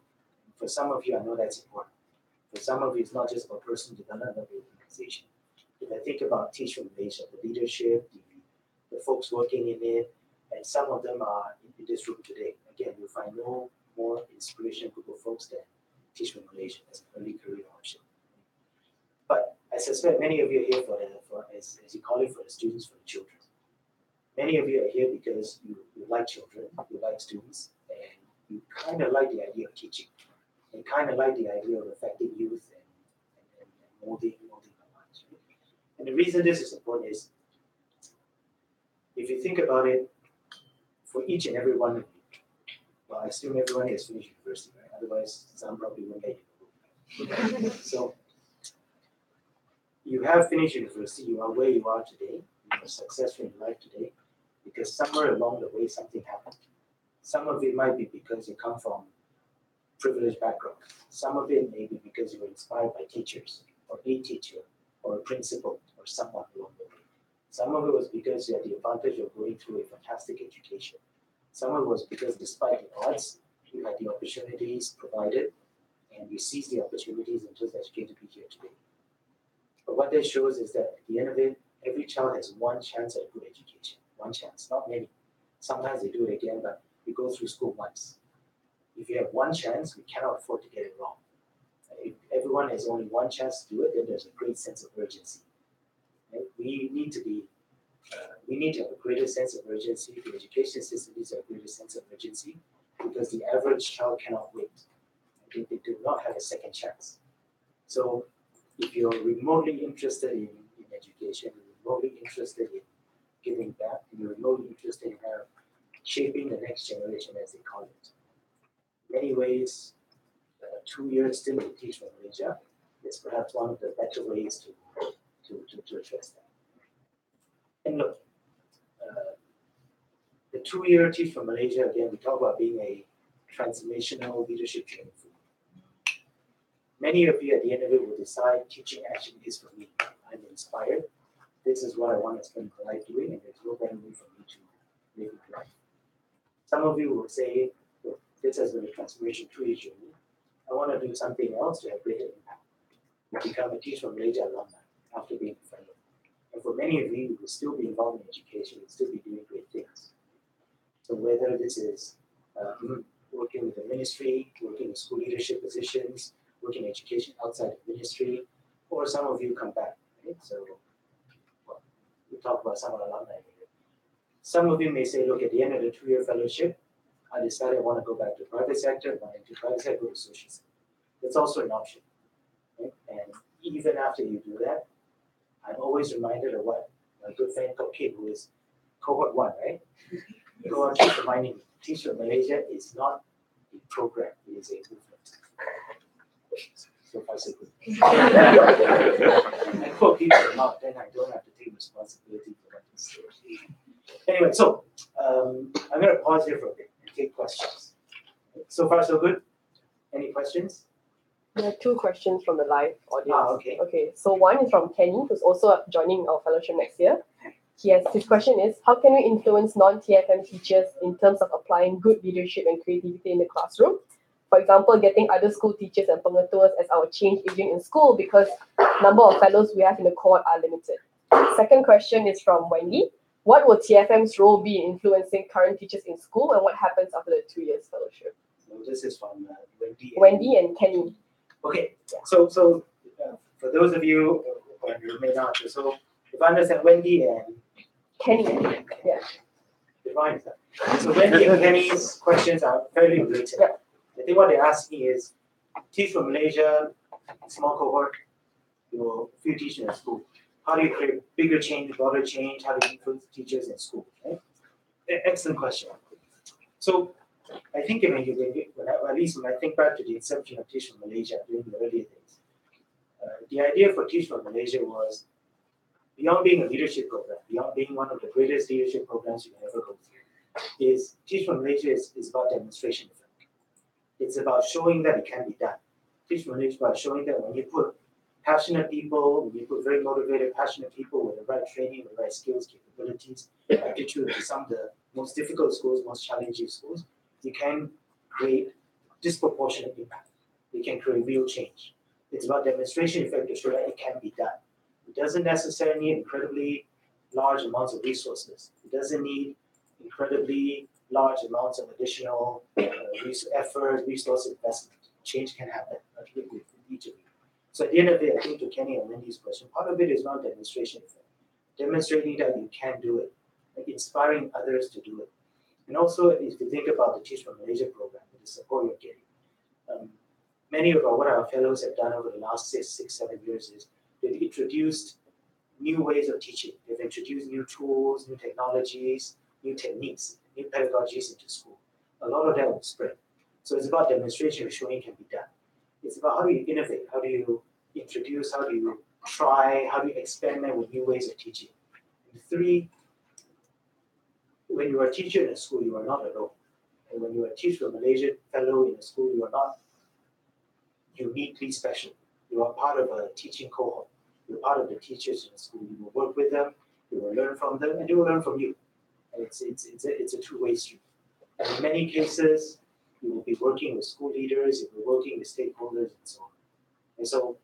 for some of you, I know that's important. For some of you, it's not just about personal development of the organization. If I think about Teach for Malaysia, the leadership, the folks working in it, and some of them are in this room today. Again, you'll find no more inspirational group of folks than Teach for Malaysia as an early career option. But I suspect many of you are here as you call it, for the students, for the children. Many of you are here because you like children, you like students, and you kind of like the idea of teaching, and kind of like the idea of affecting youth and molding their lives. Right? And the reason this is important is, if you think about it, for each and every one of you. Well, I assume everyone has finished university, right? Otherwise, some probably won't get it. So, you have finished university, you are where you are today, you are successful in life today, because somewhere along the way something happened. Some of it might be because you come from privileged background. Some of it may be because you were inspired by teachers, or a teacher, or a principal, or someone along the way. Some of it was because you had the advantage of going through a fantastic education. Some of it was because despite the odds, you had the opportunities provided, and you seized the opportunities and just educated to be here today. But what that shows is that at the end of it, every child has one chance at a good education. One chance, not many. Sometimes they do it again, but you go through school once. If you have one chance, you cannot afford to get it wrong. If everyone has only one chance to do it, then there's a great sense of urgency. Right? We need to have a greater sense of urgency. The education system needs to have a greater sense of urgency because the average child cannot wait. They do not have a second chance. So if you're remotely interested in education, you're remotely interested in giving back, and you're remotely interested in shaping the next generation, as they call it. In many ways, 2 years still to teach from Malaysia is perhaps one of the better ways to address that. And look, the 2-year Teach from Malaysia, again, we talk about being a transformational leadership training for you. Many of you at the end of it will decide teaching actually is for me. I'm inspired. This is what I want to spend my life doing, and there's no better way for me to live my life. Some of you will say, look, this has been a transformation 2 years journey. I want to do something else to have greater impact. Become a Teach from Malaysia alumni after being a fellow. And for many of you, you will still be involved in education, you'll still be doing great things. So whether this is working with the ministry, working in school leadership positions, working in education outside the ministry, or some of you come back, right? So we'll talk about some of the alumni here. Some of you may say, look, at the end of the 2-year fellowship, I decided I want to go back to the private sector, go into private sector, go to social sector. That's also an option. Right? And even after you do that, I'm always reminded of what my good friend Kim, who is cohort 1, right? Go on, keep reminding me. Teach from Malaysia is not a program, it is a movement. So far, so good. I quote people out, then I don't have to take responsibility for what they say. Anyway, so I'm going to pause here for a bit and take questions. So far, so good? Any questions? We have 2 questions from the live audience. Okay. Okay, so one is from Kenny, who's also joining our fellowship next year. His question is, how can we influence non-TFM teachers in terms of applying good leadership and creativity in the classroom? For example, getting other school teachers and pengetuas as our change agent in school because number of fellows we have in the cohort are limited. Second question is from Wendy. What will TFM's role be in influencing current teachers in school, and what happens after the 2 years fellowship? So this is from Wendy. Wendy and Kenny. Okay, so for those of you who may not, so if I understand Wendy and Kenny, yeah. Divine. So Wendy and Kenny's questions are fairly related. Yeah. I think what they ask me is, teach from Malaysia, small cohort, few teachers in school. How do you create bigger change, broader change? How do you influence teachers in school? Right? Excellent question. So I think at least when I think back to the inception of Teach from Malaysia during the earlier days, the idea for Teach from Malaysia was beyond being a leadership program, beyond being one of the greatest leadership programs you can ever go through, is Teach from Malaysia is about demonstration effect. It's about showing that it can be done. Teach from Malaysia is about showing that when you put passionate people, when you put very motivated, passionate people with the right training, the right skills, capabilities, get you into some of the most difficult schools, most challenging schools, you can create disproportionate impact. You can create real change. It's about demonstration effect to show that it can be done. It doesn't necessarily need incredibly large amounts of resources. It doesn't need incredibly large amounts of additional effort, resource investment. Change can happen with each of you. So at the end of it, I think to Kenny and Wendy's question, part of it is not demonstration effect. Demonstrating that you can do it, like inspiring others to do it. And also, if you think about the Teach from Malaysia program, the support you're getting, many of what our fellows have done over the last 6, 7 years is they've introduced new ways of teaching. They've introduced new tools, new technologies, new techniques new pedagogies into school, a lot of that will spread. So it's about demonstration and showing can be done. It's about how do you innovate, how do you introduce, how do you try, how do you experiment with new ways of teaching. And 3, when you are a teacher in a school, you are not alone. And when you are a teacher from Malaysian fellow in a school, you are not uniquely special. You are part of a teaching cohort. You're part of the teachers in the school. You will work with them, you will learn from them, and they will learn from you. And it's a two-way street. And in many cases, you will be working with school leaders, you will be working with stakeholders, and so on. And so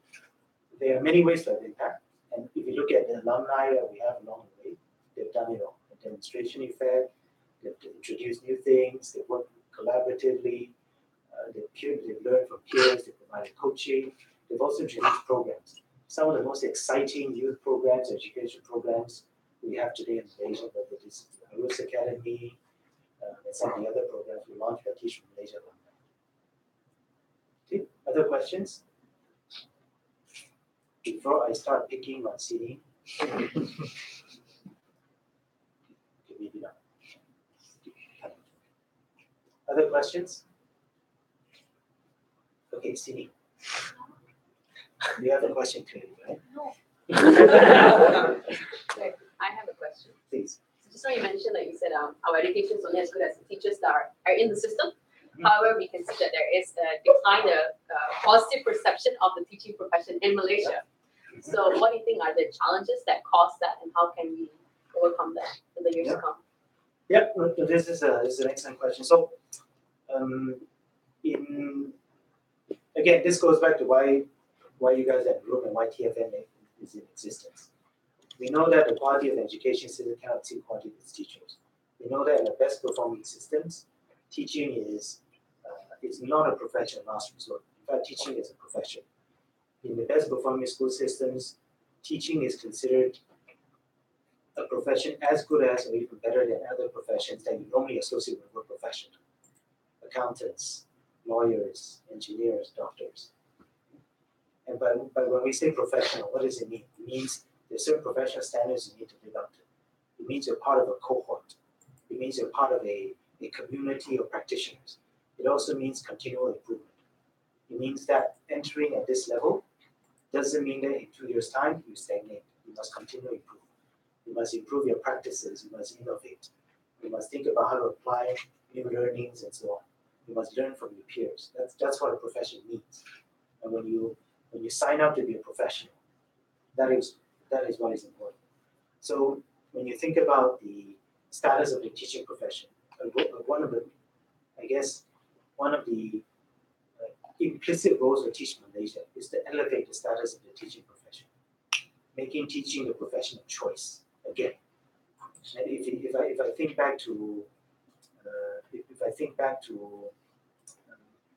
there are many ways to have impact. And if you look at the alumni that we have along the way, they've done a demonstration effect, they've introduced new things, they've worked collaboratively, they've learned from peers, they've provided coaching, they've also introduced programs. Some of the most exciting youth programs, education programs we have today in Malaysia, whether it is the Harus Academy, and some of the other programs we launched by Teach from Malaysia. Okay, other questions? Before I start picking on CD. Okay, maybe not. Other questions? Okay, CD. You have a question clearly, right? No. I have a question. Please. So just now you mentioned that you said our education is only as good as the teachers that are in the system. However, we can see that there is a decline, a positive perception of the teaching profession in Malaysia. So what do you think are the challenges that cause that, and how can we overcome that in the years to come? Yeah, this is an excellent question. So, again, this goes back to why you guys are in the room and why TFM is in existence. We know that the quality of education system cannot exceed quality of its teachers. We know that in the best performing systems, teaching is it's not a profession of last resort. In fact, teaching is a profession. In the best performing school systems, teaching is considered a profession as good as or even better than other professions that you normally associate with work profession. Accountants, lawyers, engineers, doctors. And by when we say professional, what does it mean? It means there's certain professional standards you need to live up to. It means you're part of a cohort. It means you're part of a community of practitioners. It also means continual improvement. It means that entering at this level doesn't mean that in 2 years' time you stagnate. You must continue to improve. You must improve your practices. You must innovate. You must think about how to apply new learnings and so on. You must learn from your peers. That's what a profession means. And when you sign up to be a professional, that is what is important. So when you think about the status of the teaching profession, one of the implicit roles of Teach Malaysia is to elevate the status of the teaching profession, making teaching a profession of choice again. And if I think back to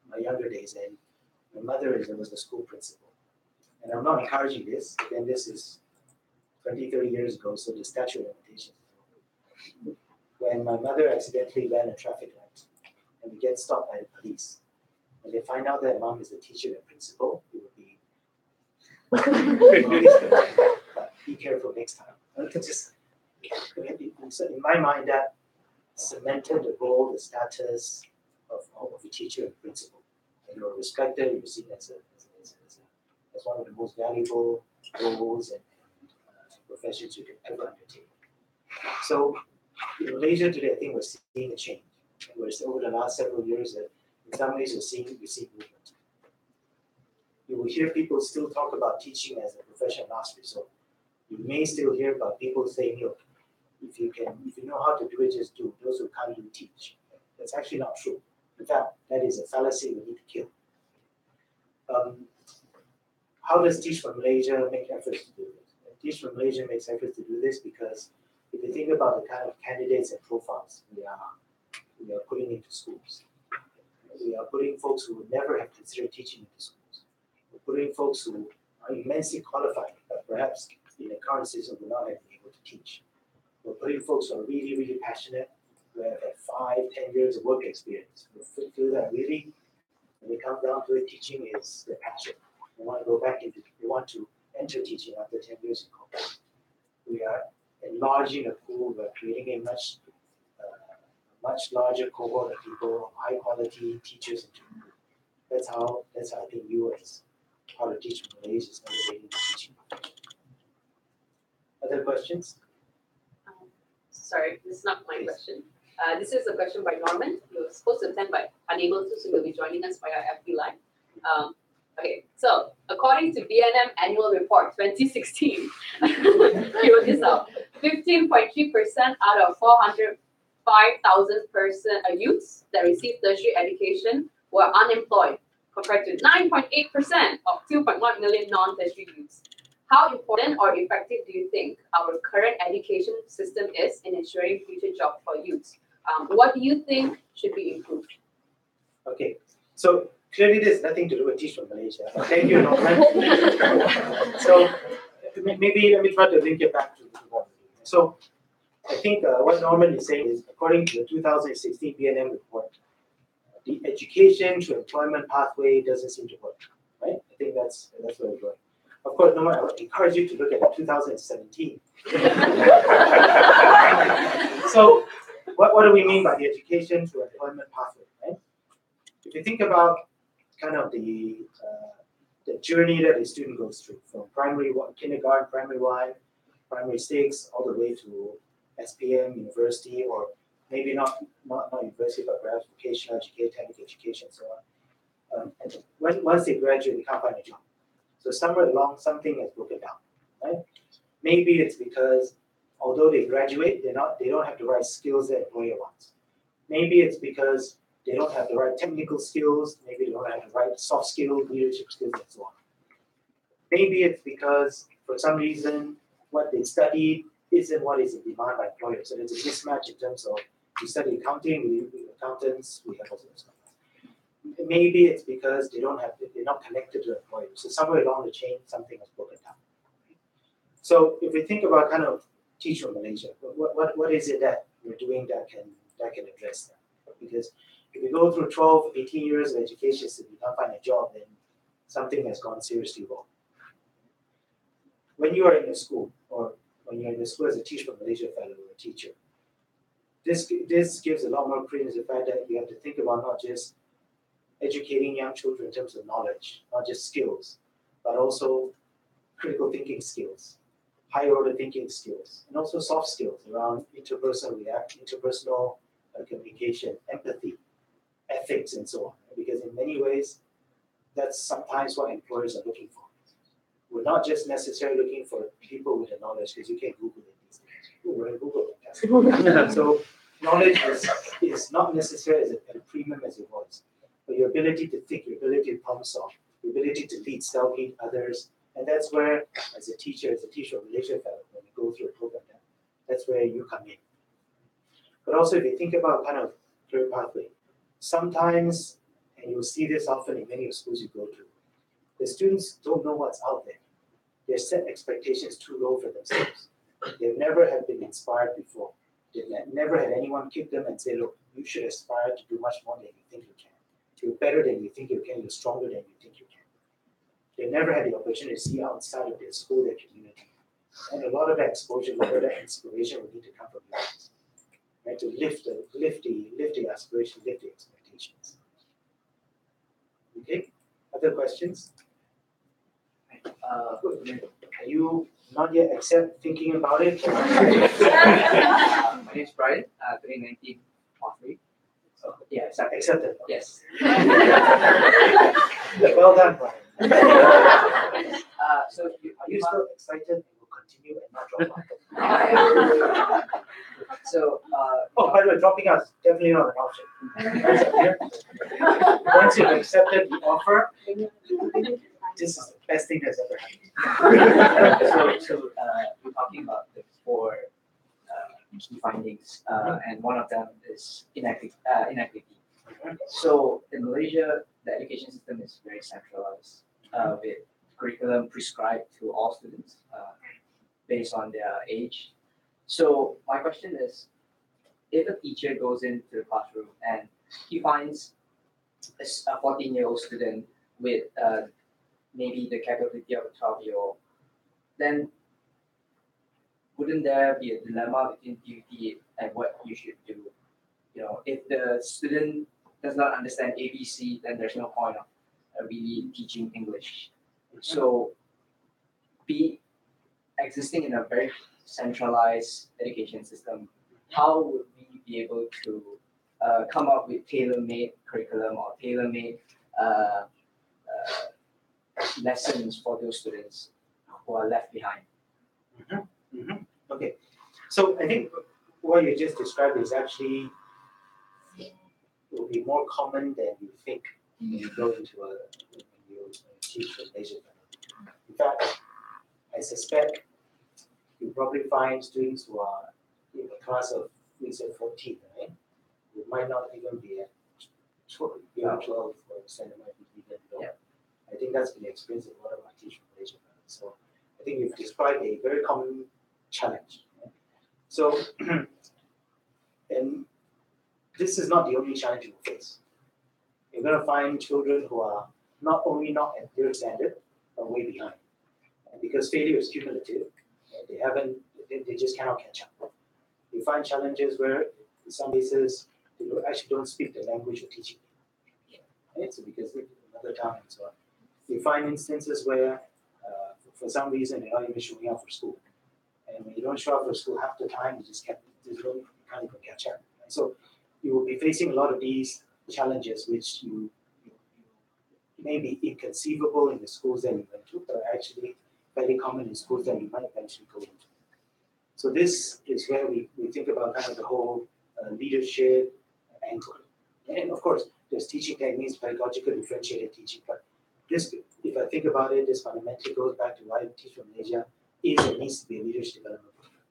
my younger days, and my mother was the school principal, and I'm not encouraging this. Again, this is 20, 30 years ago, so the statute of limitations. When my mother accidentally ran a traffic light, and we get stopped by the police, when they find out that mom is a teacher and principal, it would be be careful next time. In my mind, that cemented the role, the status of a teacher and principal. And you are respected, you're seen as one of the most valuable roles and professions you can ever undertake. So in Malaysia today, I think we're seeing a change. We're over the last several years, in some ways we see movement. You will hear people still talk about teaching as a profession of last resort. You may still hear about people saying, look, if you know how to do it, just do. Those who can't do, teach. That's actually not true. In fact, that is a fallacy we need to kill. How does Teach from Malaysia make efforts to do this? Teach from Malaysia makes efforts to do this because if you think about the kind of candidates and profiles we are putting into schools, we are putting folks who would never have considered teaching into schools. We're putting folks who are immensely qualified, but perhaps in the current system will not have been able to teach. We're putting folks who are really, really passionate, who have had 5, 10 years of work experience. We feel that really, when it comes down to it, teaching is their passion. They want to go back into, they want to enter teaching after 10 years in corporate. We are enlarging a pool, we are creating a much much larger cohort of people, high quality teachers into the group. That's how I think you as how to teach Malays is elevating the teaching. Other questions? Sorry, this is not my question. This is a question by Norman. He was supposed to attend but unable to, so he'll be joining us via FB Live. Okay, so according to BNM Annual Report 2016, he wrote this out. 15.3% out of 405,000 youths that received tertiary education were unemployed, compared to 9.8% of 2.1 million non-tertiary youths. How important or effective do you think our current education system is in ensuring future jobs for youths? What do you think should be improved? Okay, so clearly there's nothing to do with Teach from Malaysia. Thank you, Norman. So maybe let me try to link it back to the one. So I think what Norman is saying is, according to the 2016 BNM report, the education to employment pathway doesn't seem to work, right? I think that's where we're going. Of course, Norman, I would encourage you to look at 2017. So what do we mean by the education to employment pathway, right? If you think about kind of the journey that a student goes through from primary one, kindergarten, primary one, primary 6, all the way to SPM, university, or maybe not university, but perhaps vocational education, technical education, so on. And once they graduate, they can't find a job. So somewhere along, something has broken down, right? Maybe it's because although they graduate, they don't have the right skills that employer wants. Maybe it's because they don't have the right technical skills. Maybe they don't have the right soft skills, leadership skills, and so on. Maybe it's because for some reason what they studied isn't what is in demand by employers. So there's a mismatch in terms of we study accounting, we accountants, we have all sorts of stuff. Maybe it's because they're not connected to employers. So somewhere along the chain, something has broken down. So if we think about kind of Teach from Malaysia, what is it that we're doing that can address that? Because if we go through 12, 18 years of education and we can't find a job, then something has gone seriously wrong. When you are in a school, or when you're in the school as a Teach from Malaysia fellow or a teacher, this gives a lot more credence to the fact that you have to think about not just educating young children in terms of knowledge, not just skills, but also critical thinking skills, higher order thinking skills, and also soft skills around interpersonal communication, empathy, ethics, and so on. Because in many ways, that's sometimes what employers are looking for. We're not just necessarily looking for people with the knowledge, because you can Google it these days. We're in Google it. So knowledge is not necessarily as a premium as it was. But your ability to think, your ability to problem solve, your ability to lead, self-lead others, and that's where, as a teacher of Malaysia fellow, when you go through a program, that's where you come in. But also, if you think about kind of career pathway, sometimes, and you'll see this often in many of schools you go to, the students don't know what's out there. They set expectations too low for themselves. They've never have been inspired before. They've never had anyone kick them and say, look, you should aspire to do much more than you think you can. You're better than you think you can, you're stronger than you think you can. They never had the opportunity to see outside of their school, their community. And a lot of that exposure, a lot of that inspiration will need to come from you guys. Right? To lift the aspiration, lift the expectations. Okay? Other questions? Are you not yet thinking about it? My name is Brian, 2019 off-week. So, yeah, Accepted. Yes. Well done, Brian. So Are you still excited and will continue and not drop out? So, by the way, dropping out is definitely not an option. Once you've accepted the offer, this is the best thing that's ever happened. so we're talking about the 4 key findings, and one of them is inequity. So in Malaysia, the education system is very centralized, with curriculum prescribed to all students based on their age. So my question is, if a teacher goes into the classroom and he finds a 14-year-old student with maybe the capability of a 12-year-old, then wouldn't there be a dilemma between duty and what you should do if the student does not understand ABC, then there's no point of really teaching English. So, be existing in a very centralized education system, how would we be able to come up with tailor-made curriculum or tailor-made lessons for those students who are left behind? Okay, so I think what you just described is actually will be more common than you think when you go into when you teach a Malaysian. In fact, I suspect you probably find students who are in a class of, we said 14, right? Who might not even be at 12, 12 or percent, it might be even lower. I think that's been the experience of a lot of my teachers in Malaysia. So I think you've described a very common challenge. Right? So, and this is not the only challenge you will face. You're going to find children who are not only not at their standard, but way behind. And because failure is cumulative, they just cannot catch up. You find challenges where, in some cases, they actually don't speak the language you're teaching. Right? So because they're another tongue and so on. You find instances where, for some reason, they're not even showing up for school. And when you don't show up for school half the time, you can't even catch up. Right? So you will be facing a lot of these challenges, which you may be inconceivable in the schools that you went to, but are actually very common in schools that you might eventually go into. So this is where we think about kind of the whole leadership angle. And of course, there's teaching techniques, pedagogical differentiated teaching, but this, if I think about it, this fundamentally goes back to why I teach from Malaysia, is and needs to be a leadership development program.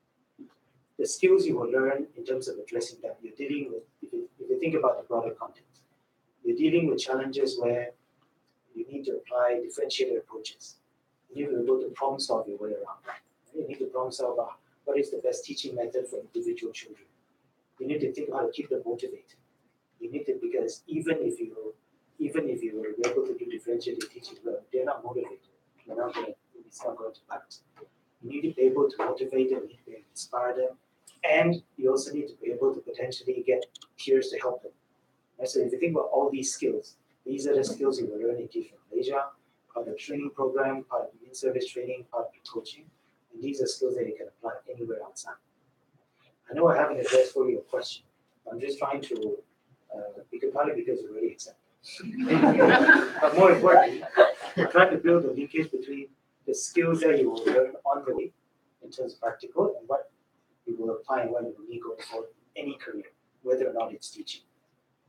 The skills you will learn in terms of addressing that, you're dealing with, if you think about the broader context, you're dealing with challenges where you need to apply differentiated approaches. You need to be able to problem solve your way around. You need to problem solve what is the best teaching method for individual children. You need to think how to keep them motivated. You need to, because even if you were able to do differentiated teaching, they're not motivated. It's not going to last. You need to be able to motivate them, you need to be able to inspire them, and you also need to be able to potentially get peers to help them. And so if you think about all these skills, these are the skills you will learn in Teach from Malaysia, part of the training program, part of the in-service training, part of the coaching, and these are skills that you can apply anywhere outside. I know I haven't addressed for your question. I'm just trying to, partly because you're already accepted. But more importantly, I'm trying to build a linkage between the skills that you will learn on the way in terms of practical and what you will apply and what you will need going forward in any career, whether or not it's teaching.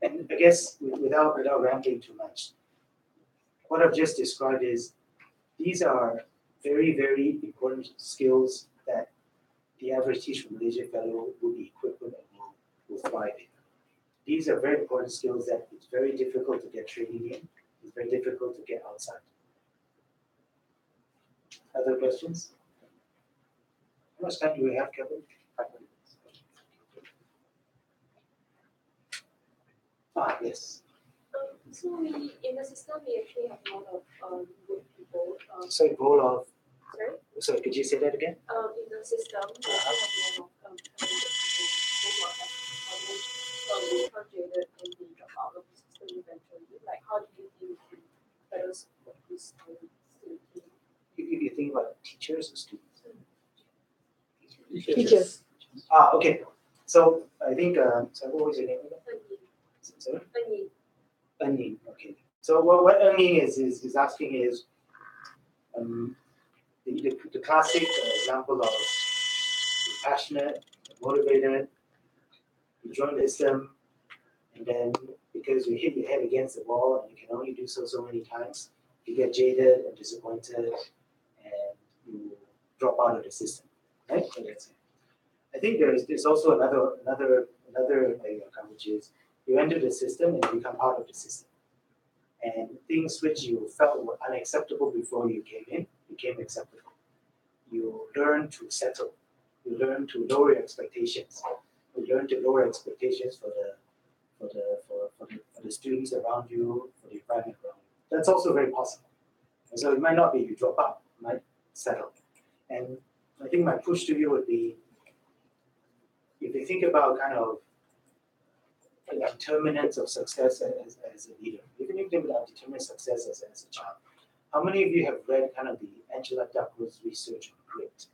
And I guess without rambling too much, what I've just described is these are very, very important skills that the average Teach from Malaysia fellow will be equipped with and will thrive in. These are very important skills that it's very difficult to get training in. It's very difficult to get outside. Other questions? How much time do we have, Kevin? 5 minutes. Yes. So we in the system we actually have a lot of good people. Sorry, role of. Sorry. Sorry, could you say that again? In the system we actually have a lot of talented people who are graduated and they drop out of the system eventually. Like how do you think we can better support this student team? You think about teachers or students? Teachers. Okay. So I think. So what was your name again? Sorry. Earning, okay. So what earning is asking is the classic example of passionate, motivated, you join the system, and then because you hit your head against the wall and you can only do so many times, you get jaded and disappointed, and you drop out of the system, right? So that's it. I think there's also another area, which is you enter the system and you become part of the system. And things which you felt were unacceptable before you came in became acceptable. You learn to settle. You learn to lower your expectations. You learn to lower expectations for the students around you, for the environment around you. That's also very possible. And so it might not be you drop out, you might settle. And I think my push to you would be, if you think about kind of determinants of success as a leader. Even if they would have determined success as a child. How many of you have read kind of the Angela Duckworth's research on grit?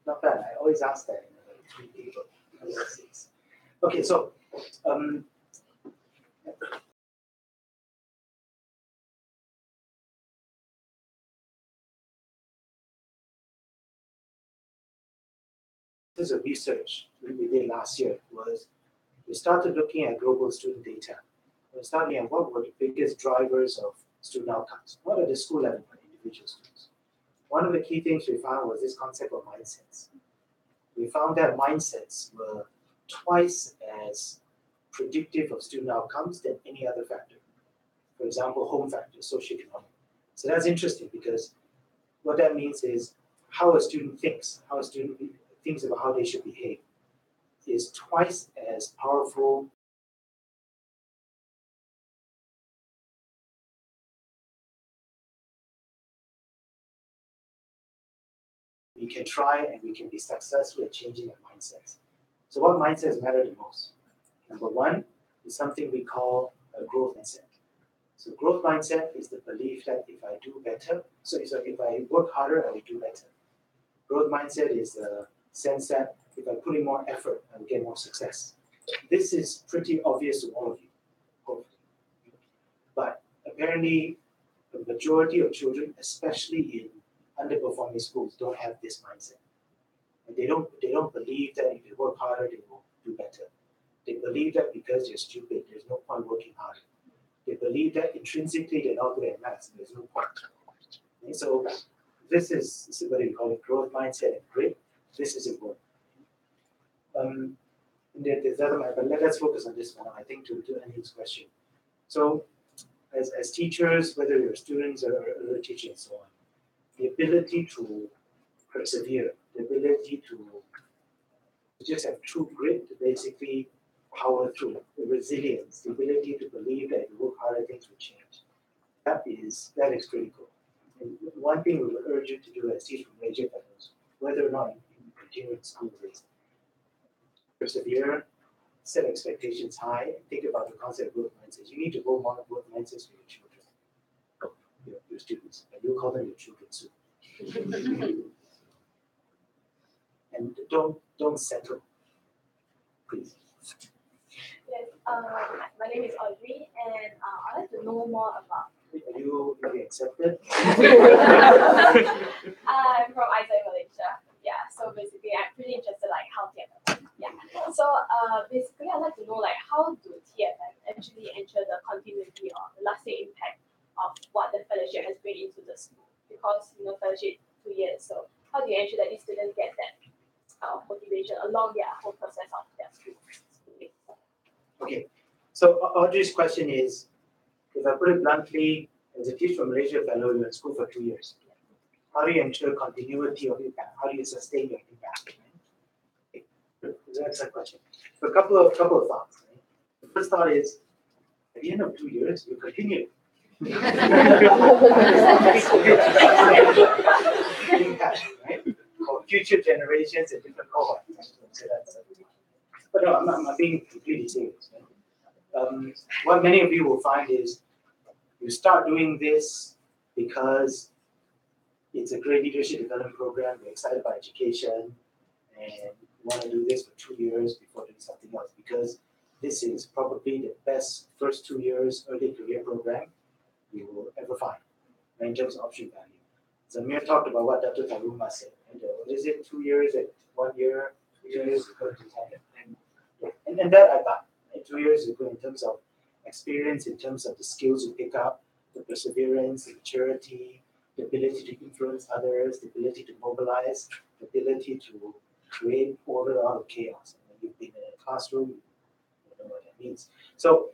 Not bad. I always ask that in like 3 people. Okay, so this is a research we did last year was we started looking at global student data. We started looking at what were the biggest drivers of student outcomes. What are the school level and individual students? One of the key things we found was this concept of mindsets. We found that mindsets were twice as predictive of student outcomes than any other factor. For example, home factor, socioeconomic. So that's interesting because what that means is how a student thinks, how a student thinks about how they should behave is twice as powerful. We can try and we can be successful at changing our mindsets. So what mindsets matter the most? Number one is something we call a growth mindset. So growth mindset is the belief that if I do better, so if I work harder, I will do better. Growth mindset is the sense that if I put in more effort, I will get more success. This is pretty obvious to all of you, hopefully. But apparently, the majority of children, especially in underperforming schools, don't have this mindset. And they don't believe that if they work harder, they will do better. They believe that because they're stupid, there's no point working harder. They believe that intrinsically they're not good at maths, and there's no point. And so this is what we call it growth mindset and grit. This is important. There's other, but let's focus on this one. I think to answer this question. So, as teachers, whether you're students or teaching and so on, the ability to persevere, the ability to just have true grit, to basically power through, the resilience, the ability to believe that if you work harder, things will change. That is critical. And one thing we would urge you to do as teachers from major fellows, whether or not you continue in school, is persevere, set expectations high, and think about the concept of growth mindsets. You need to go more growth mindsets for your children, your students, and you'll call them your children soon. And don't settle, please. Yes, my name is Audrey, and I'd like to know more about. Are you accepted? I'm from Isaac, Malaysia. Yeah, so basically, I'm pretty interested like how TFM. Yeah, so basically, I'd like to know like how do TFM actually ensure the continuity or the lasting impact of what the fellowship has brought into the school? Because fellowship 2 years, so how do you ensure that these students get that motivation along their whole process of their school? Okay, so Audrey's question is, if I put it bluntly, as a teacher from Malaysia fellow, you're in school for 2 years. How do you ensure continuity of impact? How do you sustain your impact? Okay. That's a question. So a couple of thoughts. Right? The first thought is, at the end of 2 years, you continue. Impact, right? For future generations and different cohorts. So that's but no, I'm being completely serious. Right? What many of you will find is you start doing this because it's a great leadership development program. You're excited about education, and you want to do this for 2 years before doing something else because this is probably the best first 2 years early career program you will ever find, right, in terms of option value. Zamir talked about what Dr. Taruma said. And, what is it? 2 years at 1 year, 2 years is going to time. And that I got. Right? 2 years is good in terms of experience, in terms of the skills you pick up, the perseverance, the maturity, the ability to influence others, the ability to mobilize, the ability to create order out of chaos. And when you've been in a classroom, you know what that means. So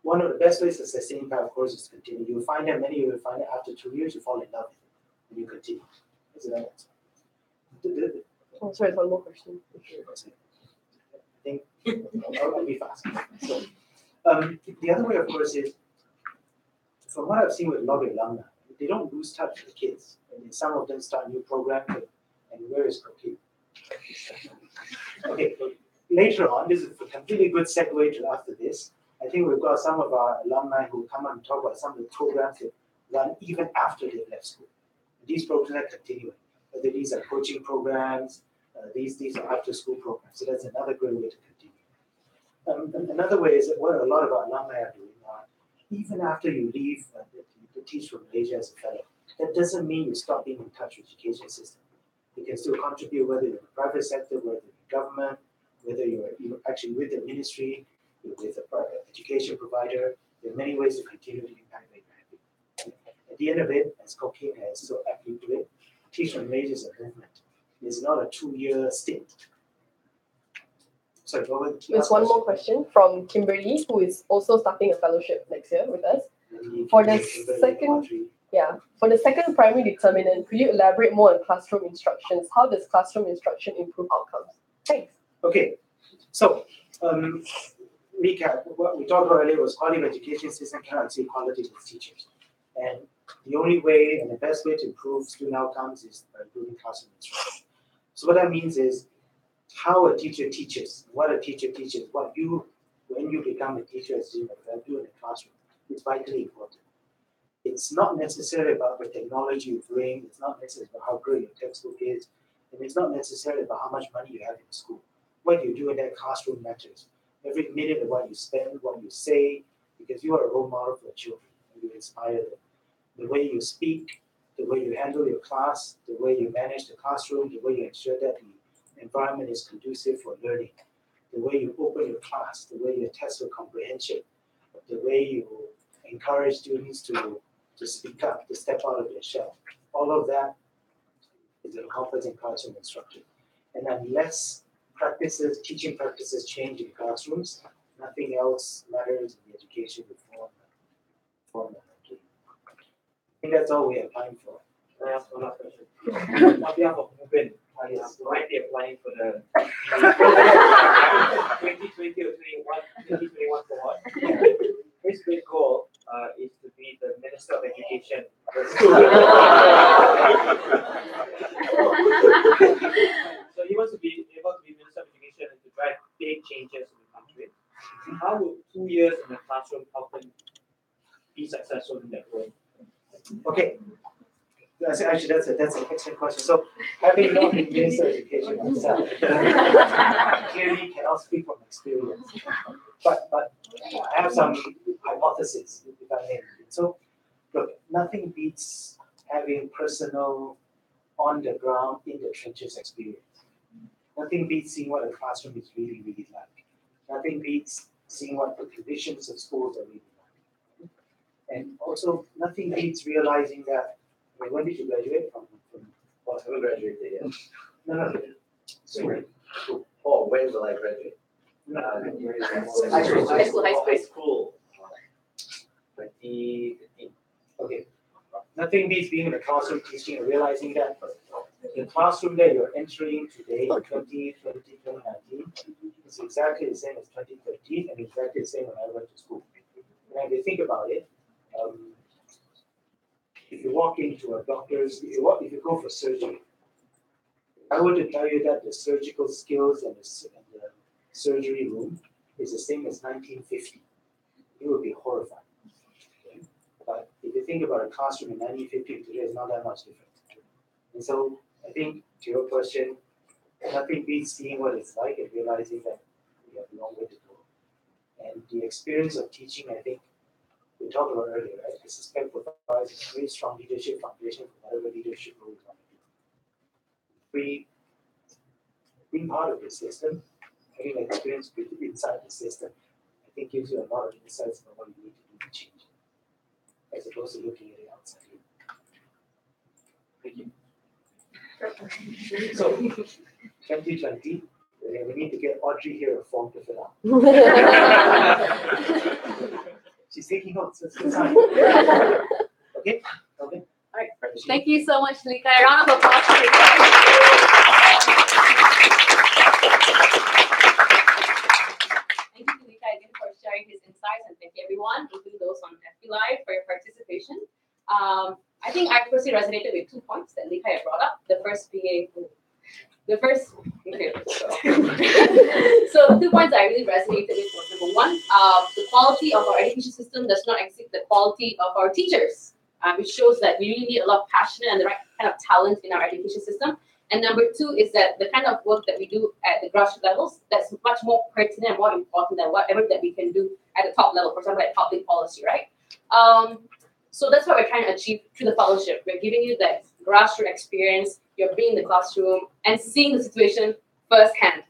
one of the best ways to sustain impact, of course, is to continue. You'll find that many of you will find that after 2 years, you fall in love with it, and you continue. Isn't that it? Oh, sorry, one more question. I think I'll be fast. So, the other way, of course, is from what I've seen with a lot of alumni, they don't lose touch with the kids. And some of them start new programs, and where is cooking? Okay, later on, this is a completely good segue to after this. I think we've got some of our alumni who come and talk about some of the programs that run even after they've left school. These programs are continuing, whether these are coaching programs, these are after-school programs. So that's another great way to continue. Another way is that what a lot of our alumni are doing are, even after you leave to teach from Malaysia as a fellow, that doesn't mean you stop being in touch with the education system. You can still contribute, whether you're in the private sector, whether you're in government, whether you're actually with the ministry, you're with a private education provider. There are many ways to continue to impact the community. At the end of it, as Kokin has so aptly put it, Teach from Malaysia is a movement. It's not a 2-year stint. Sorry, what was There's one more question from Kimberly, who is also starting a fellowship next year with us. For the second primary determinant, could you elaborate more on classroom instructions? How does classroom instruction improve outcomes? Thanks. Okay, so recap. What we talked about earlier was quality of education system cannot exceed quality of teachers, and the only way and the best way to improve student outcomes is by improving classroom instruction. So what that means is how a teacher teaches, what a teacher teaches, what you, when you become a teacher, as you do in the classroom, is vitally important. It's not necessarily about the technology you bring, it's not necessarily about how great your textbook is, and it's not necessarily about how much money you have in the school. What you do in that classroom matters. Every minute of what you spend, what you say, because you are a role model for children, and you inspire them. The way you speak, the way you handle your class, the way you manage the classroom, the way you ensure that the environment is conducive for learning, the way you open your class, the way you test for comprehension, the way you encourage students to speak up, to step out of their shell. All of that is encompassed in classroom instruction. And unless teaching practices change in classrooms, nothing else matters in the education reform. I think that's all we have time for. Can I ask one last question? On behalf of Ruben, I am currently applying for the 2020 or 2021 cohort. His big goal is to be the Minister of Education. So he wants to be able to be Minister of Education and to drive big changes in the country. How will 2 years in the classroom help him be successful in that role? Okay. That's an excellent question. So, having not been Minister of Education myself, clearly cannot speak from experience. But I have some hypotheses, if I may. So, look, nothing beats having personal, on the ground, in the trenches experience. Nothing beats seeing what a classroom is really, really like. Nothing beats seeing what the conditions of schools are really like. And also, nothing beats realizing that, when did you graduate from? Well, I haven't graduated yet. No. Sorry. Oh, when will I graduate? High school. 2015. Okay. Nothing beats being in the classroom teaching and realizing that the classroom that you're entering today, 2020, 2019, is exactly the same as 2013 and exactly the same when I went to school. And if you think about it, if you walk into a doctor's, if you go for surgery, I were to tell you that the surgical skills and the surgery room is the same as 1950, you would be horrified. But if you think about a classroom in 1950 today, it's not that much different. And so I think to your question, nothing beats seeing what it's like and realizing that we have a long way to go. And the experience of teaching, I think, we talked about earlier, right? I suspect provides a very strong leadership foundation for whatever leadership role you want to do. Being part of the system, having an experience inside the system, I think gives you a lot of insights about what you need to do to change it, as opposed to looking at it outside. Thank you. So, 2020, we need to get Audrey here a form to fill out. She's taking notes. That's good sign. Okay? All right. Thank you so much, Lika. A round of applause for Lika. Thank you to Lika again for sharing his insights, and thank you everyone, including those on FB Live, for your participation. I think I personally resonated with 2 points that Lika had brought up. The first being The first, okay, so, so the 2 points I really resonated with was number one, the quality of our education system does not exceed the quality of our teachers, which shows that we really need a lot of passion and the right kind of talent in our education system. And number two is that the kind of work that we do at the grassroots levels, that's much more pertinent and more important than whatever that we can do at the top level, for example, like public policy, right? So that's what we're trying to achieve through the fellowship. We're giving you that grassroots experience, you're being in the classroom and seeing the situation firsthand.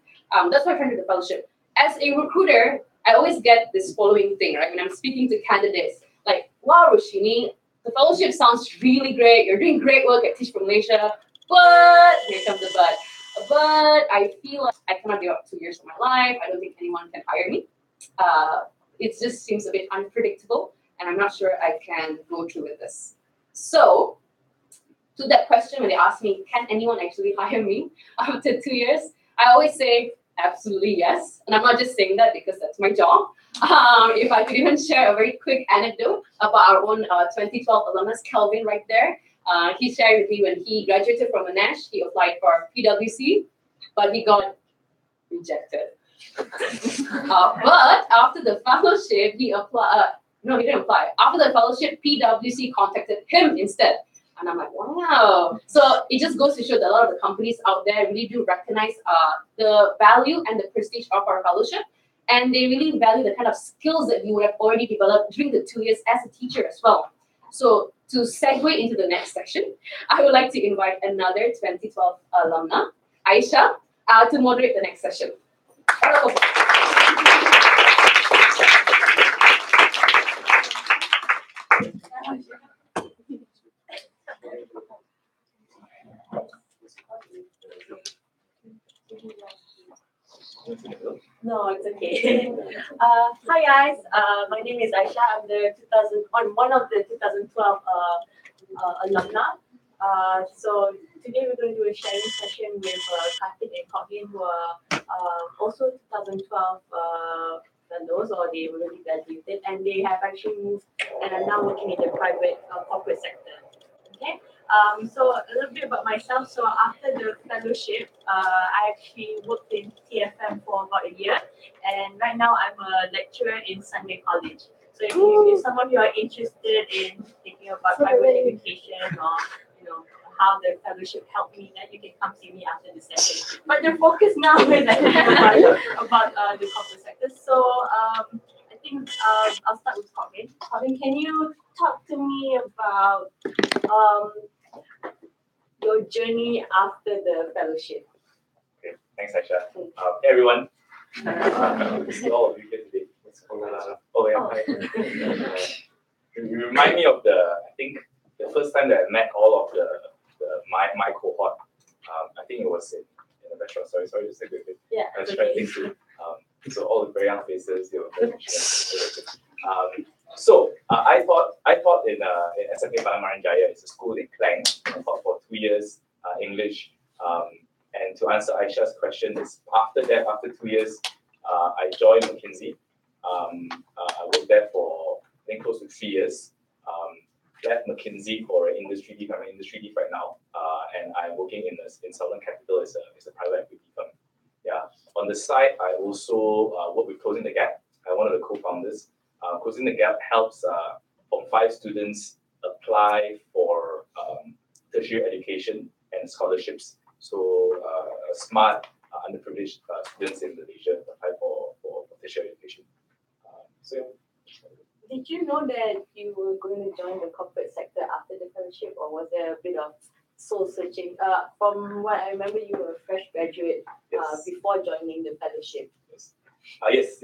That's what we're trying to do the fellowship. As a recruiter, I always get this following thing, right? When I'm speaking to candidates, like, wow, Roshini, the fellowship sounds really great. You're doing great work at Teach for Malaysia, but here comes the but. But I feel like I cannot give up 2 years of my life. I don't think anyone can hire me. It just seems a bit unpredictable, and I'm not sure I can go through with this. So, to that question, when they ask me, can anyone actually hire me after 2 years? I always say, absolutely yes. And I'm not just saying that because that's my job. If I could even share a very quick anecdote about our own 2012 alumnus, Kelvin, right there. He shared with me when he graduated from Monash, he applied for PwC, but he got rejected. But after the fellowship, he applied. No, he didn't apply. After the fellowship, PwC contacted him instead. And I'm like, wow. So it just goes to show that a lot of the companies out there really do recognize the value and the prestige of our fellowship. And they really value the kind of skills that you would have already developed during the 2 years as a teacher as well. So to segue into the next section, I would like to invite another 2012 alumna, Aisha, to moderate the next session. No, it's okay. Hi guys, my name is Aisha. I'm the one of the 2012 alumna. So today we're going to do a sharing session with Karthik and Corbin, who are also 2012 fellows, or they already graduated, and they have actually moved and are now working in the private corporate sector. Okay. So a little bit about myself. So after the fellowship, I actually worked in TFM for about a year, and right now I'm a lecturer in Sunday College. So if some of you are interested in thinking about private education, or how the fellowship helped me, then you can come see me after the session. But the focus now is about the corporate sector. So I think I'll start with Corbin. Corbin, can you talk to me about your journey after the fellowship? Okay, thanks, Aisha. Hey, everyone. See all of you here today. Hi. You remind me of I think the first time that I met all of my cohort. I think it was in a restaurant. Sorry to say it. Yeah. I was trying to think through. So all the very young faces, they were very So I taught in SMK Palamaranjaya. It's a school in Klang. I taught for 2 years English. And to answer Aisha's question, is after 2 years, I joined McKinsey. I worked there for I think close to 3 years. Left McKinsey for an industry div. I'm an industry div right now, and I'm working in Southern Capital as a private equity firm. Yeah. On the side, I also work with Closing the Gap. I'm one of the co-founders. Closing the Gap helps Form 5 students apply for tertiary education and scholarships. So smart, underprivileged students in Malaysia apply for tertiary education. Did you know that you were going to join the corporate sector after the fellowship, or was there a bit of soul searching? From what I remember, you were a fresh graduate before joining the fellowship. Yes.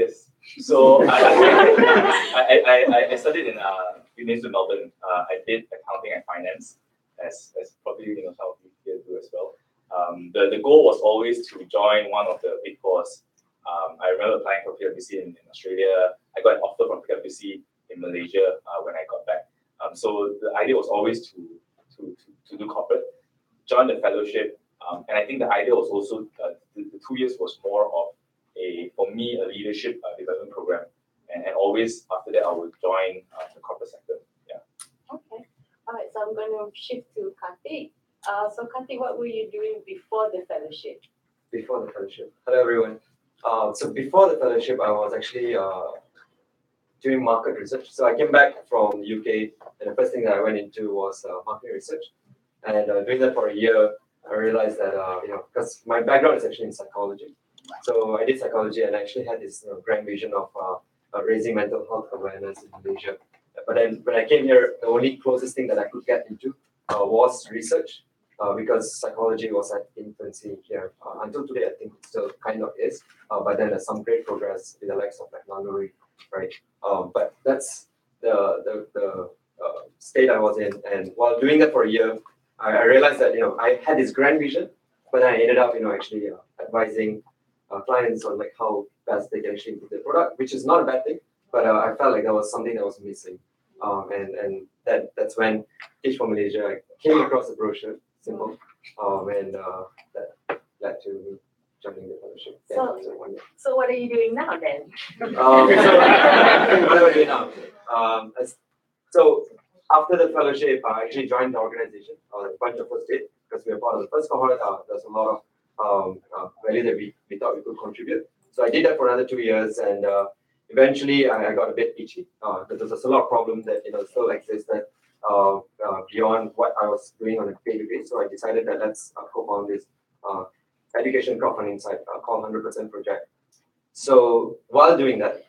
So I studied in University of Melbourne. I did accounting and finance, as probably some of you here do as well. The goal was always to join one of the big fours. I remember applying for PwC in Australia. I got an offer from PwC in Malaysia when I got back. So the idea was always to do corporate, join the fellowship, and I think the idea was also the 2 years was more of for me a leadership development program, and always after that I would join the corporate sector. Yeah. Okay. All right. So I'm going to shift to Karthik. So Kartik, what were you doing before the fellowship? Before the fellowship. Hello everyone. So before the fellowship, I was actually doing market research. So I came back from the UK, and the first thing that I went into was market research. And doing that for a year, I realized that because my background is actually in psychology, so I did psychology, and I actually had this grand vision of raising mental health awareness in Malaysia. But then when I came here, the only closest thing that I could get into was research. Because psychology was at infancy here. Until today, I think it still kind of is. But then there's some great progress in the likes of like Naluri, right? But that's the state I was in. And while doing that for a year, I realized that I had this grand vision, but I ended up actually advising clients on like how best they can actually improve their product, which is not a bad thing. But I felt like there was something that was missing. And that's when Teach for Malaysia, I came across the brochure. Simple. And that led to me joining the fellowship. So what are you doing now then? So what am I doing now? So after the fellowship, I actually joined the organization. A bunch of us did because we were part of the first cohort. There's a lot of value that we thought we could contribute. So I did that for another 2 years, and eventually I got a bit itchy because there's a lot of problems that still existed. Beyond what I was doing on a daily basis, so I decided that let's co-found this education crowdfunding site called 100% Project. So while doing that,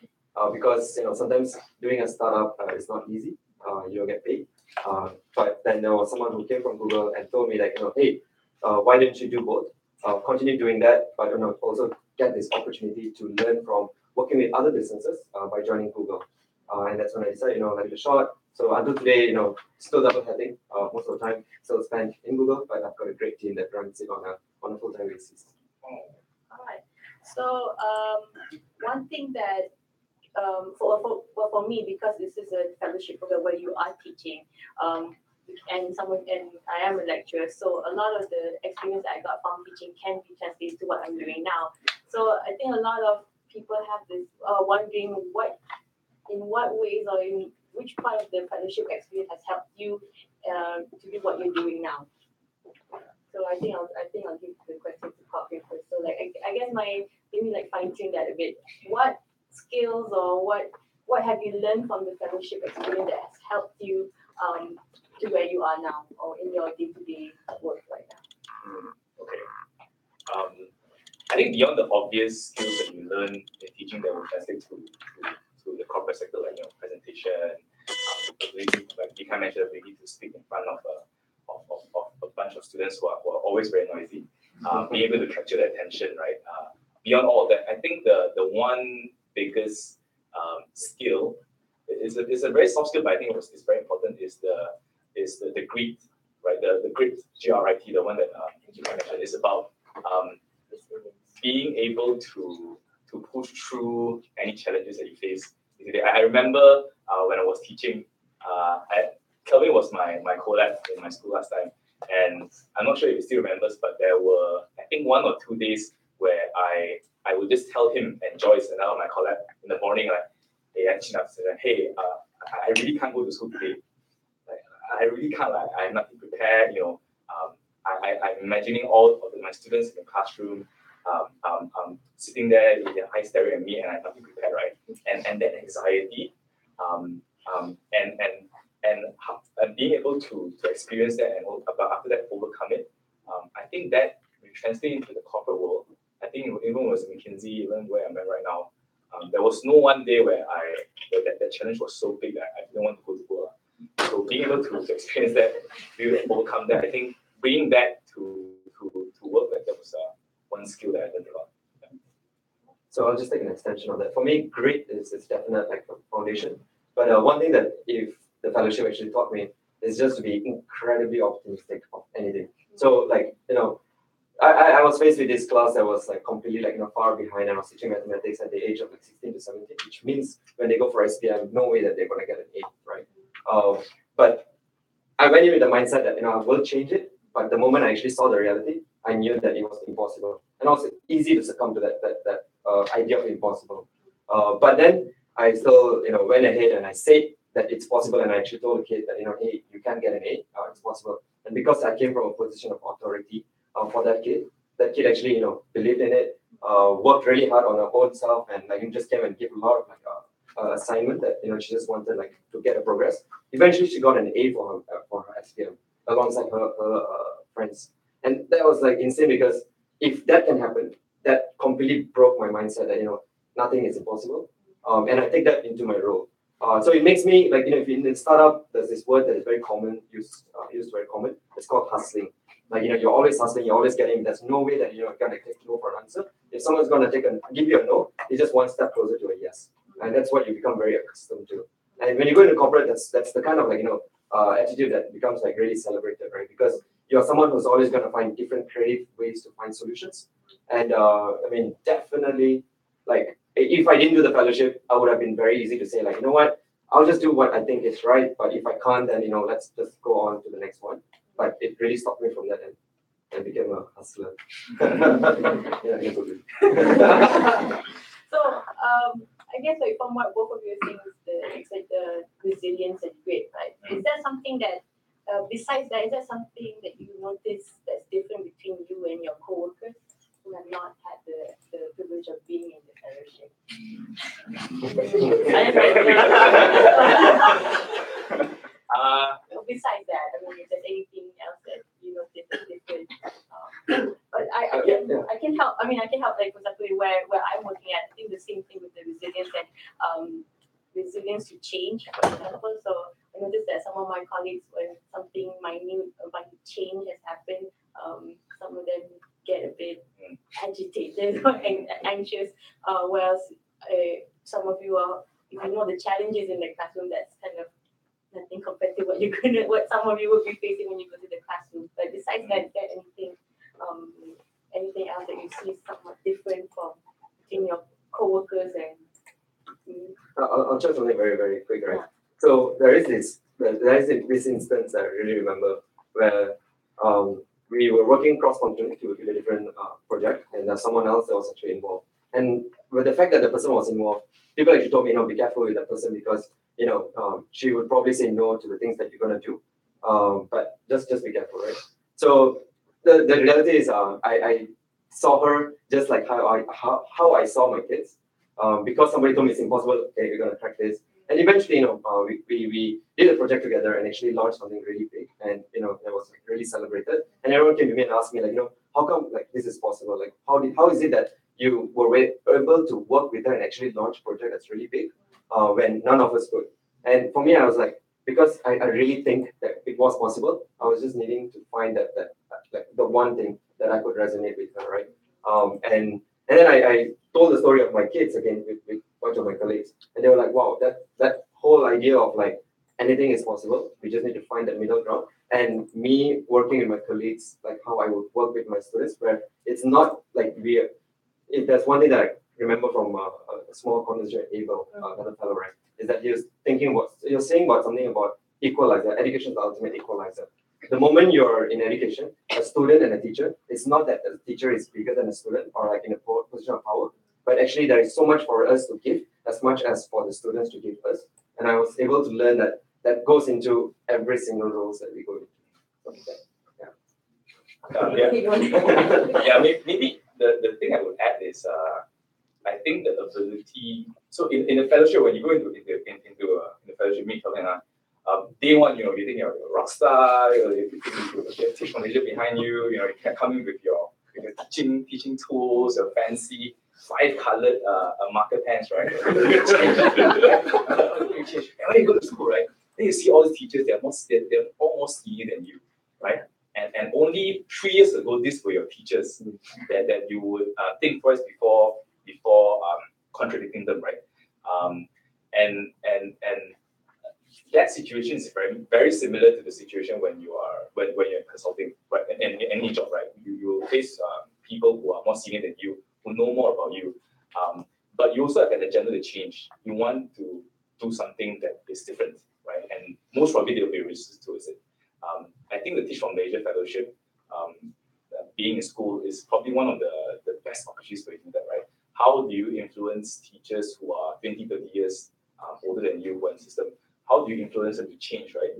because sometimes doing a startup is not easy, you don't get paid. But then there was someone who came from Google and told me like, hey, why don't you do both? Continue doing that, but also get this opportunity to learn from working with other businesses by joining Google. And that's when I decided, like the short. So until today, still double heading. Most of the time, still spent in Google, but I've got a great team that runs it on a full-time basis. All right. So one thing that for me, because this is a fellowship program where you are teaching, and I am a lecturer, so a lot of the experience that I got from teaching can be translated to what I'm doing now. So I think a lot of people have this wondering in what ways or in which part of the fellowship experience has helped you to do what you're doing now. So I think I'll give the question to Corbin first. So I guess maybe fine tune that a bit. What skills or what have you learned from the fellowship experience that has helped you to where you are now or in your day-to-day work right now? Okay. I think beyond the obvious skills that you learn in teaching that will translate to the corporate sector, like presentation, like Dika mentioned, ability to speak in front of a bunch of students who are always very noisy, be able to capture their attention, right? Beyond all of that, I think the one biggest skill is a very soft skill, but I think it's very important is the grit, right? The grit, GRIT, the one that Dika mentioned, is about being able to push through any challenges that you face. I remember when I was teaching, Kelvin was my co-lab in my school last time, and I'm not sure if he still remembers, but there were, I think, 1 or 2 days where I would just tell him and Joyce, another of my co-lab, in the morning, like, hey, I really can't go to school today. Like, I really can't. I'm not prepared. I'm imagining all of my students in the classroom. Sitting there with their eyes staring at me, and I'm not prepared, right? And that anxiety, and being able to experience that and after that overcome it. I think that we translate into the corporate world. I think even was McKinsey, even where I'm at right now, there was no one day where that challenge was so big that I didn't want to go to work. So being able to experience that, be able to overcome that, I think bringing that to work, that was one skill that I learned a lot. Yeah. So I'll just take an extension of that. For me, grit is definitely like a foundation. But one thing that if the fellowship actually taught me is just to be incredibly optimistic of anything. So I was faced with this class that was completely far behind, and I was teaching mathematics at the age of 16 to 17, which means when they go for SPM, no way that they're gonna get an A, right? But I went in with the mindset that I will change it. But the moment I actually saw the reality, I knew that it was impossible, and also easy to succumb to that idea of impossible. But then I still went ahead and I said that it's possible, and I actually told the kid that hey, you can get an A, it's possible. And because I came from a position of authority for that kid actually, believed in it, worked really hard on her own self, and just came and gave a lot of assignment that she just wanted to get a progress. Eventually, she got an A for her SPM alongside her friends, and that was insane because if that can happen, that completely broke my mindset that nothing is impossible, and I take that into my role. So it makes me if in startup there's this word that is very common used very common. It's called hustling. You're always hustling, you're always getting. There's no way that you're gonna take no for an answer. If someone's gonna give you a no, it's just one step closer to a yes, and that's what you become very accustomed to. And when you go into corporate, that's the kind of attitude that becomes really celebrated, right? Because you're someone who's always gonna find different creative ways to find solutions. And definitely, if I didn't do the fellowship, I would have been very easy to say you know what, I'll just do what I think is right. But if I can't, then let's just go on to the next one. But it really stopped me from that and I became a hustler. Yeah, So I guess from what both of you are saying, it's the resilience and grit, right? Is that something that besides that, is that something that you notice that's different between you and your co-workers who have not had the privilege of being in the fellowship? Besides that, if there's anything else that you notice that's different, but I can help. I can help. For example, where I'm working at, I think the same thing with the resilience and resilience to change, for example. So I noticed that some of my colleagues, when something minute change has happened, some of them get a bit agitated or anxious, whereas some of you are, if you know the challenges in the classroom, that's kind of nothing compared to what some of you will be facing when you go to the classroom. But besides that, is there anything else that you see somewhat different from between your co-workers and I'll try something very, very quick, right? So there is this instance I really remember where we were working cross-functionally to a different project, and there's someone else that was actually involved. And with the fact that the person was involved, people actually told me, be careful with that person because she would probably say no to the things that you're gonna do. But just be careful, right? So the reality is, I saw her just like how I saw my kids. Because somebody told me it's impossible. Okay, we're gonna track this, and eventually, we did a project together and actually launched something really big, and it was really celebrated. And everyone came to me and asked me how come this is possible? How is it that you were able to work with her and actually launch a project that's really big when none of us could? And for me, I was because I really think that it was possible. I was just needing to find that the one thing that I could resonate with her, right? And then I told the story of my kids again with a bunch of my colleagues, and they were like, "Wow, that whole idea of anything is possible. We just need to find that middle ground." And me working with my colleagues, how I would work with my students, where it's not if there's one thing that I remember from a small conversation at Abel, another fellow, right, is that he was saying about something about equalizer. Education is the ultimate equalizer. The moment you're in education, a student and a teacher, it's not that the teacher is bigger than a student or in a position of power, but actually there is so much for us to give as much as for the students to give us. And I was able to learn that goes into every single roles that we go into. Maybe the thing I would add is I think the ability. So in a fellowship, when you go into the fellowship meeting, day one, you think you're a rock star, you think you have Teach for Malaysia behind you, you can come in with your teaching tools, your fancy 5-colored marker pens, right? And when you go to school, right, then you see all the teachers, they're all more senior than you, right? And only 3 years ago, these were your teachers that you would think twice before contradicting them, right? And that situation is very, very similar to the situation when you're consulting, right? In any job, right? You face people who are more senior than you, who know more about you, but you also have an agenda to change. You want to do something that is different, right? And most probably there will be resistance towards it. I think the Teach from Malaysia Fellowship, being in school, is probably one of the best opportunities for you to do that, right? How do you influence teachers who are 20, 30 years older than you who are in the system? How do you influence them to change, right?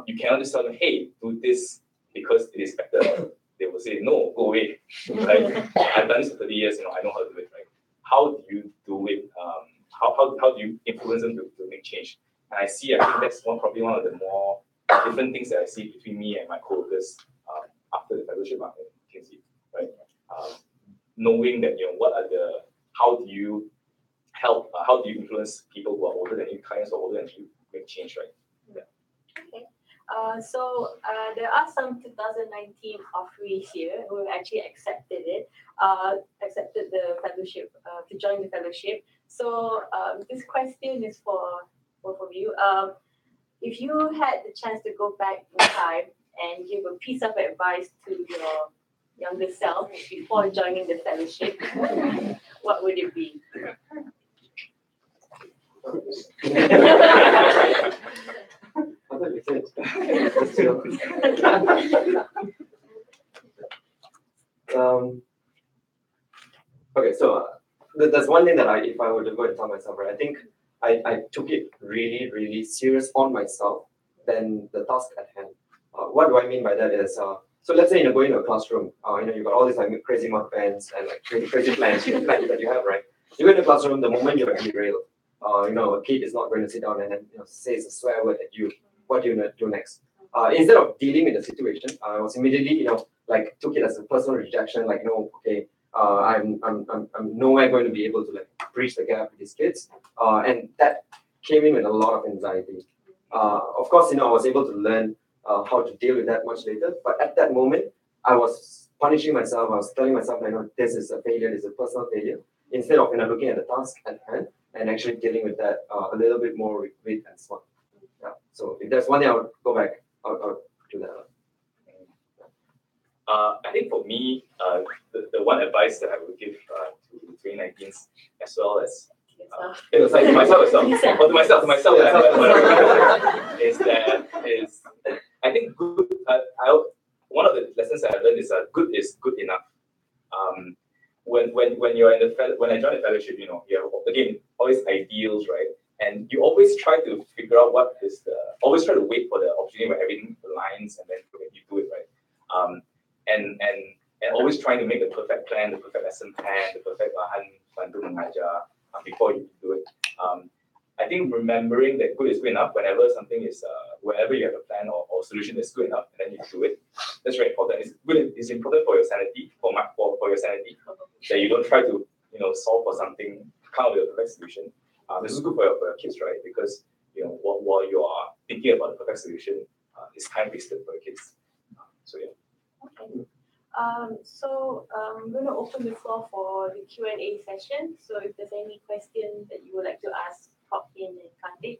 You cannot just tell them, hey, do this because it is better, they will say, no, go away, right? I've done this for 30 years, I know how to do it, right? How do you do it? How do you influence them to make change? And I think that's probably one of the more different things that I see between me and my co-workers after the fellowship at McKinsey, right? Knowing that, how do you help, how do you influence people who are older than you, clients who are older than you, make change, right? Yeah. Okay. There are some 2019 offerees here who actually accepted it, accepted the fellowship, to join the fellowship. So this question is for both of you. If you had the chance to go back in time and give a piece of advice to your younger self before joining the fellowship, what would it be? Okay, so there's one thing that if I were to go and tell myself, right, I think I took it really, really serious on myself than the task at hand. What do I mean by that is, so let's say going to a classroom, you got all these crazy mark pens and crazy plans that you have, right? You go in the classroom, the moment you're derailed, a kid is not going to sit down and then says a swear word at you. What do you do next? Instead of dealing with the situation, I was immediately took it as a personal rejection, okay, I'm nowhere going to be able to bridge the gap with these kids, and that came in with a lot of anxiety. Of course, I was able to learn how to deal with that much later, but at that moment, I was punishing myself. I was telling myself, this is a failure, this is a personal failure, instead of looking at the task at hand and actually dealing with that a little bit more with wit and smart. Yeah. So if there's one thing I would go back, I would do that. I think for me, the one advice that I would give to 2019s as well as to myself as well, or to myself is I think good. One of the lessons that I learned is good is good enough. When you're in when I joined the fellowship, you have again always ideals, right? And you always try to figure out always try to wait for the opportunity where everything aligns and then you do it, right? And always trying to make the perfect plan, the perfect lesson plan, the perfect before you do it. I think remembering that good is good enough whenever something is, whenever you have a plan or solution that's good enough, and then you do it. That's very important. It's important for your sanity, for your sanity, that you don't try to solve for something, come up with a perfect solution. This is good for your kids, right? Because while you are thinking about the perfect solution, it's time wasted for your kids. So yeah. Okay. I'm going to open the floor for the Q&A session. So if there's any questions that you would like to ask, pop in and Kantik.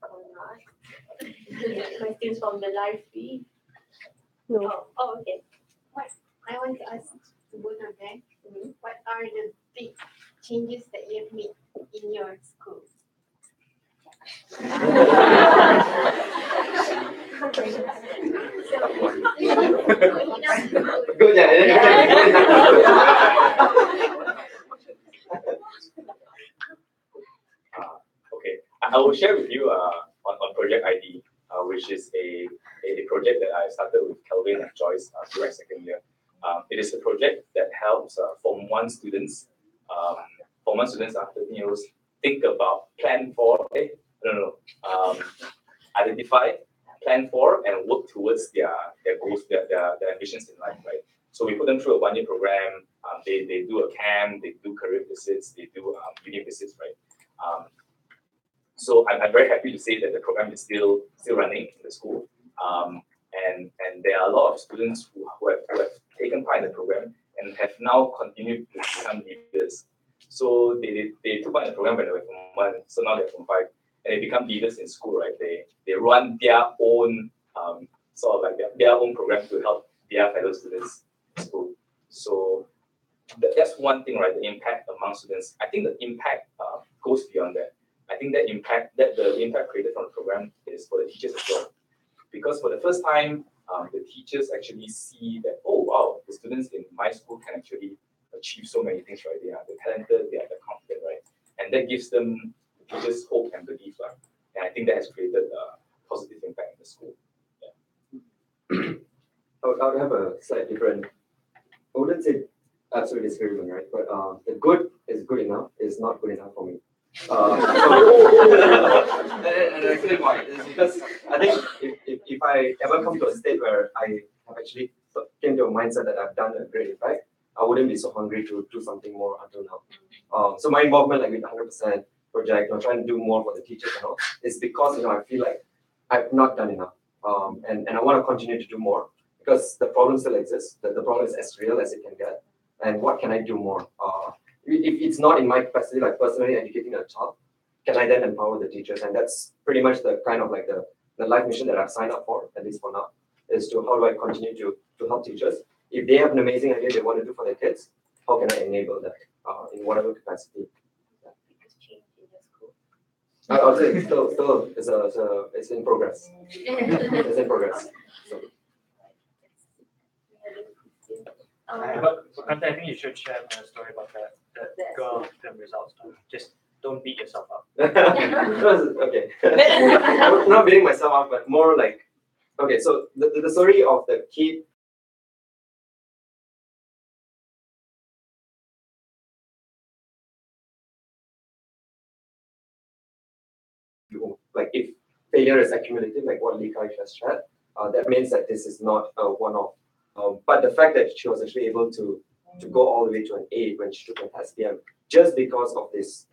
Or not. Questions from the live feed? No. Oh, okay. I want to ask to both of them, what are the big changes that you have made in your school? Good, Okay, I will share with you on Project ID, which is a project that I started with Kelvin and Joyce during second year. It is a project that helps Form 1 students, after 13 years, think about, plan for, identify, plan for, and work towards their goals, their ambitions in life, right? So we put them through a 1-year program. They do a camp, they do career visits, they do uni visits, right? So I'm very happy to say that the program is still running in the school, and there are a lot of students who have taken part in the program and have now continued to become leaders. So they took part in the program when they were from 1, so now they're from 5, and they become leaders in school, right? They run their own sort of like their own program to help their fellow students in school. So that's one thing, right? The impact among students. I think the impact goes beyond that. I think the impact created from the program is for the teachers as well, because for the first time, the teachers actually see that, oh wow, the students in my school can actually achieve so many things, right? They are talented, they are confident, right? And that gives them, the teachers, hope and belief, right? And I think that has created a positive impact in the school. Yeah. would have a slight different. I wouldn't say absolute disagreement, right? But the good is good enough is not good enough for me. And I explain why. It's because I think if I ever come to a state where I have actually came to a mindset that I've done a great impact, I wouldn't be so hungry to do something more until now. So my involvement, like with 100% project, trying to do more for the teachers and all, is because I feel like I've not done enough, and I want to continue to do more because the problem still exists. The problem is as real as it can get, and what can I do more? If it's not in my capacity, like personally educating a child, can I then empower the teachers? And that's pretty much the kind of like the life mission that I've signed up for, at least for now, is to how do I continue to help teachers? If they have an amazing idea they want to do for their kids, how can I enable that in whatever capacity? I would say still it's in progress. It's in progress. So. But I think you should share a story about that girl term results. Just don't beat yourself up. Okay. Not beating myself up, but more like, okay, so the story of the kid. Like if failure is accumulative, like what Lee Kai just shared, that means that this is not a one-off. But the fact that she was actually able to go all the way to an A when she took an SPM, just because of this,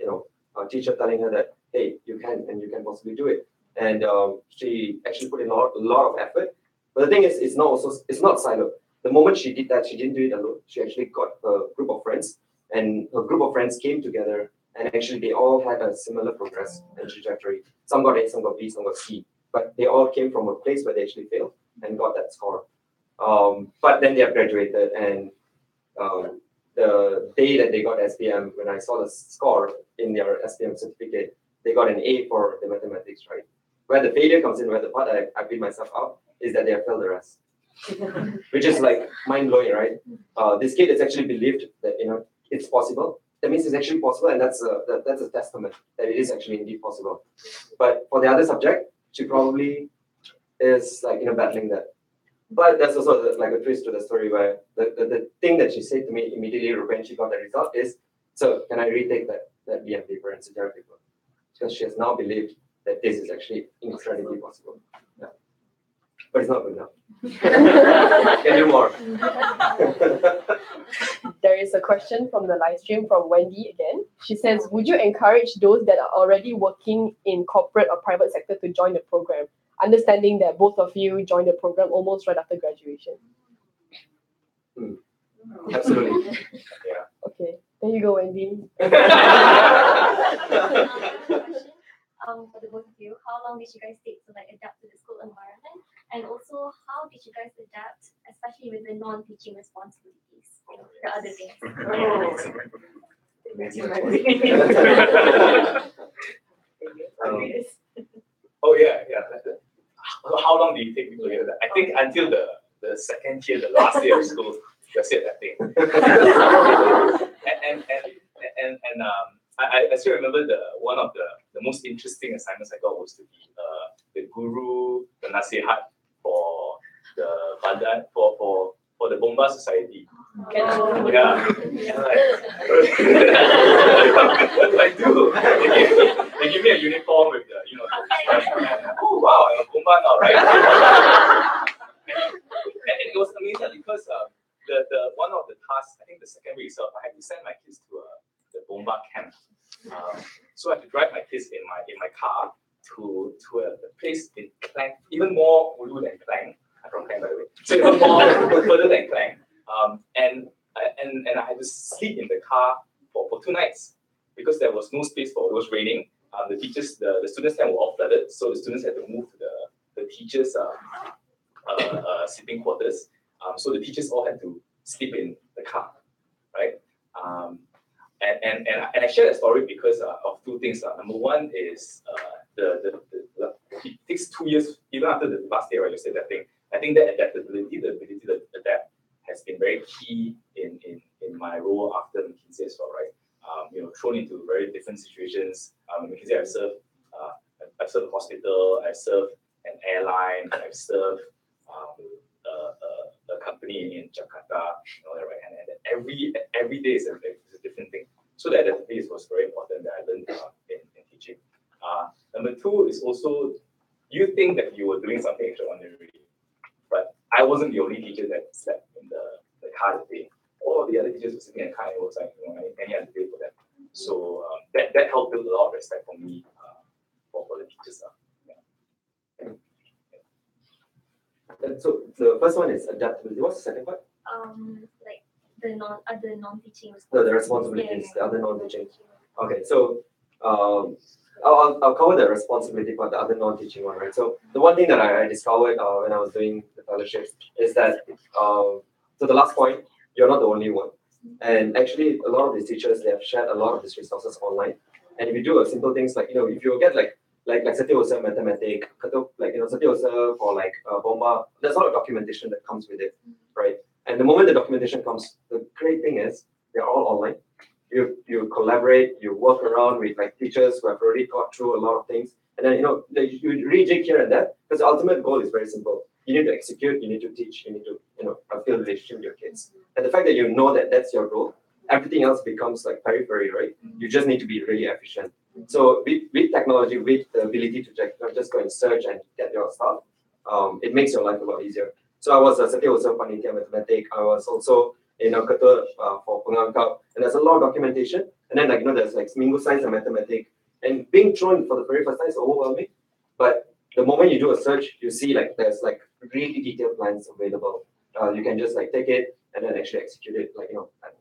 teacher telling her that, hey, you can and you can possibly do it, and she actually put in a lot of effort. But the thing is, it's not siloed. The moment she did that, she didn't do it alone. She actually got a group of friends, and her group of friends came together, and actually they all had a similar progress and trajectory. Some got A, some got B, some got C, but they all came from a place where they actually failed and got that score. But then they have graduated, and the day that they got SPM, when I saw the score in their SPM certificate, they got an A for the mathematics, right? Where the failure comes in, where the part I beat myself up, is that they have failed the rest. Which is like mind-blowing, right? This kid has actually believed that, it's possible. That means it's actually possible, and that's a testament that it is actually indeed possible. But for the other subject, she probably is like, battling that. But there's also like a twist to the story where the thing that she said to me immediately when she got the result is, so can I retake that BM paper and CGR paper? Because she has now believed that this is actually incredibly possible. Yeah. But it's not good enough. Can do more. There is a question from the live stream from Wendy again. She says, would you encourage those that are already working in corporate or private sector to join the program? Understanding that both of you joined the program almost right after graduation. Absolutely. Yeah. Okay, there you go, Wendy. For the both of you, how long did you guys take to adapt to the school environment? And also, how did you guys adapt, especially with the non-teaching responsibilities, the other things? Oh yeah. How long do you take people here? I think until the second year, the last year of school, that's it, I think. I still remember one of the most interesting assignments I got was to be the guru, the nasihat for the badan for the Bomba Society. Yeah. What do I do? They give me a uniform with the, oh wow, I'm a Bomba now, right? and it was amazing because the one of the tasks, I think the second week itself, I had to send my kids to the Bomba camp. So I had to drive my kids in my car to a place in Klang, even more ulu than Klang. I'm from Klang, by the way. So even more further than Klang. And I had to sleep in the car for 2 nights because there was no space for it was raining. The teachers, the students' tent were all flooded, so the students had to move to the teachers' sleeping quarters. So the teachers all had to sleep in the car, right? And I share that story because of 2 things. Number one is it takes 2 years, even after the last year, right, you said that thing. I think that adaptability, the ability to adapt, has been very key in my role after McKinsey as well, right? Thrown into very different situations. McKinsey, I've served a hospital, I've served an airline, I've served a company in Jakarta, right? And every day is a different thing. So that adaptability was very important that I learned in teaching. Number two is also, you think that you were doing something extraordinary, but I wasn't the only teacher that slept in the car that day. All of the other teachers were sitting in the car and it was like, any other day for them. So that helped build a lot of respect for me for the teachers. And so the first one is adaptability. What's the second part? Like the non-teaching The responsibilities, the other non-teaching. Okay, so I'll cover the responsibility part, the other non-teaching one, right? So the one thing that I discovered when I was doing the fellowship is that so the last point, you're not the only one. And actually, a lot of these teachers, they have shared a lot of these resources online. And if you do a simple things like, if you get like Satya mathematics, like, Satya for like Bomba, there's a lot of documentation that comes with it, right? And the moment the documentation comes, the great thing is they're all online. You collaborate, you work around with like teachers who have already got through a lot of things. And then, you rejig here and there, because the ultimate goal is very simple. You need to execute, you need to teach, you need to, build a relationship with your kids. And the fact that you know that that's your role, everything else becomes like periphery, right? You just need to be really efficient. So with technology, with the ability to just go and search and get your stuff, it makes your life a lot easier. So I was a Satya Panitia Mathematics. I was also in Qatar for Pengangkap, and there's a lot of documentation. And then there's like Minggu Science and Mathematics, and being thrown for the very first time is overwhelming. But the moment you do a search, you see like there's like really detailed plans available. You can just like take it and then actually execute it,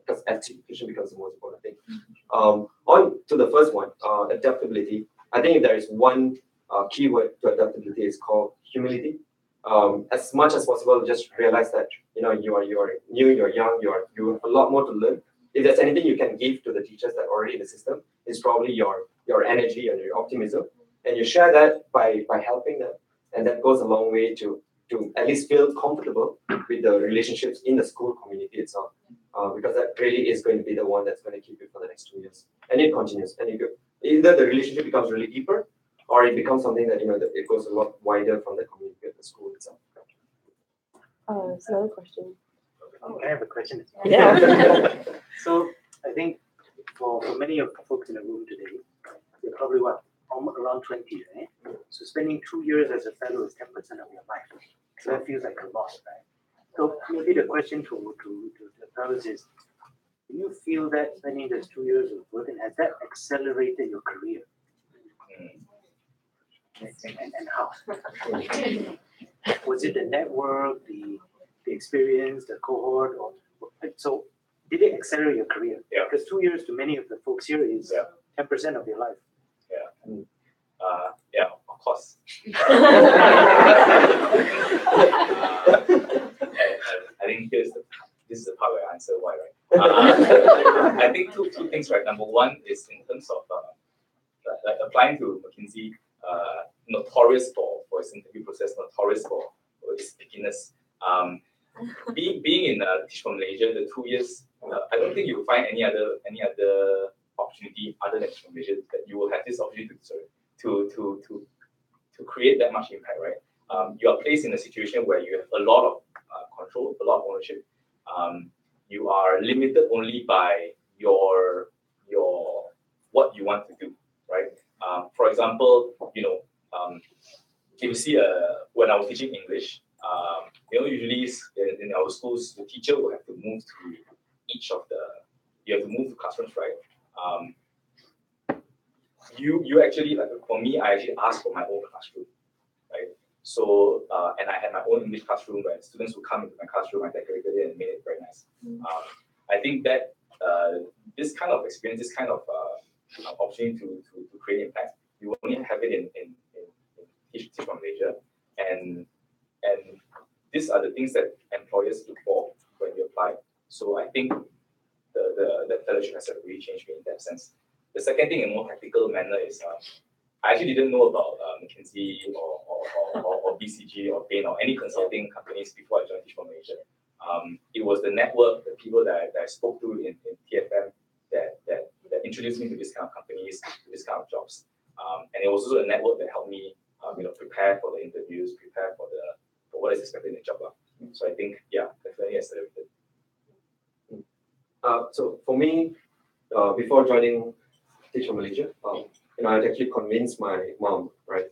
because execution becomes the most important thing. On to the first one, adaptability. I think if there is one keyword to adaptability, is called humility. As much as possible, just realize that you are new, you're young, you have a lot more to learn. If there's anything you can give to the teachers that are already in the system, it's probably your energy and your optimism, and you share that by helping them, and that goes a long way to at least feel comfortable with the relationships in the school community itself, because that really is going to be the one that's going to keep you for the next 2 years, and it continues, and either the relationship becomes really deeper, or it becomes something that that it goes a lot wider from the community of the school itself. It's another question. I have a question. Yeah. So I think for many of the folks in the room today, they're probably around 20, right? So spending 2 years as a fellow is 10% of your life. So that feels like a lot, right? So maybe the question to the fellows is, do you feel that spending those 2 years of work, and has that accelerated your career? And how? Was it the network, the experience, the cohort, or so? Did it accelerate your career? Yeah. Because 2 years to many of the folks here is 10% of your life. Yeah. Yeah, of course. I think this is the part where I answer why, right? I think two things, right? Number one is in terms of like applying to McKinsey, notorious for its interview process, notorious for its pickiness. Being in Teach for Malaysia, the 2 years, I don't think you'll find any other opportunity other than Teach for Malaysia that you will have this opportunity to create that much impact, right? You are placed in a situation where you have a lot of control, a lot of ownership. You are limited only by your what you want to do, right? For example, if you see when I was teaching English, usually in our schools, the teacher will have to move to you have to move to classrooms, right? You actually, like for me, I actually asked for my own classroom, right? So, and I had my own English classroom where students would come into my classroom, I decorated it and made it very nice. I think that this kind of experience, this kind of opportunity to create impact, you only have it in Teach for Malaysia, and these are the things that employers look for when you apply. So I think the fellowship has really changed me in that sense. The second thing, in a more practical manner, is I actually didn't know about McKinsey or BCG or Bain or any consulting companies before I joined Teach for Malaysia. It was the network, the people that I spoke to in TFM that introduced me to this kind of companies, to this kind of jobs. And it was also a network that helped me prepare for the interviews, prepare for what is expected in the job. So I think, yeah, definitely learning accelerated? So for me, before joining Teach for Malaysia, I had actually convinced my mom, right?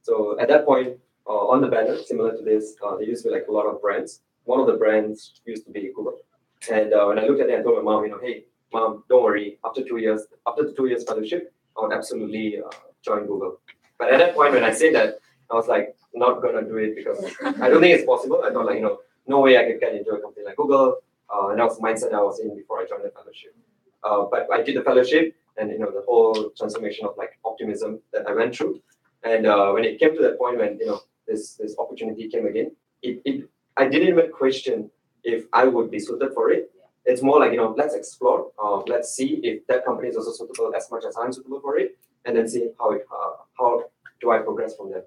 So at that point, on the banner, similar to this, there used to be like a lot of brands. One of the brands used to be Google. And when I looked at it, I told my mom, hey, mom, don't worry. After the 2 years fellowship, I would absolutely join Google. But at that point, when I said that, I was like, not gonna do it because I don't think it's possible. I thought like, no way I could get into a company like Google. And that was the mindset I was in before I joined the fellowship. But I did the fellowship and the whole transformation of like optimism that I went through. And when it came to that point when this opportunity came again, I didn't even question if I would be suited for it. It's more like let's explore, let's see if that company is also suitable as much as I'm suitable for it, and then see how do I progress from there.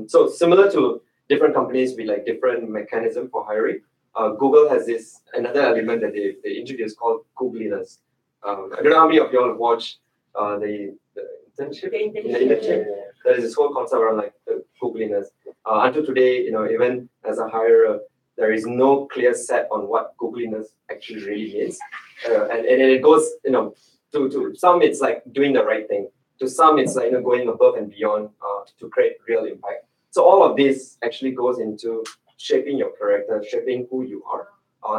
So similar to different companies with like different mechanism for hiring, Google has another element that they introduced called Googliness. I don't know how many of you all have watched the internship. There is this whole concept around like the Googliness. Until today, even as a hirer, there is no clear set on what Googliness actually really means, and it goes, to some it's like doing the right thing. To some it's like going above and beyond to create real impact. So all of this actually goes into shaping your character, shaping who you are,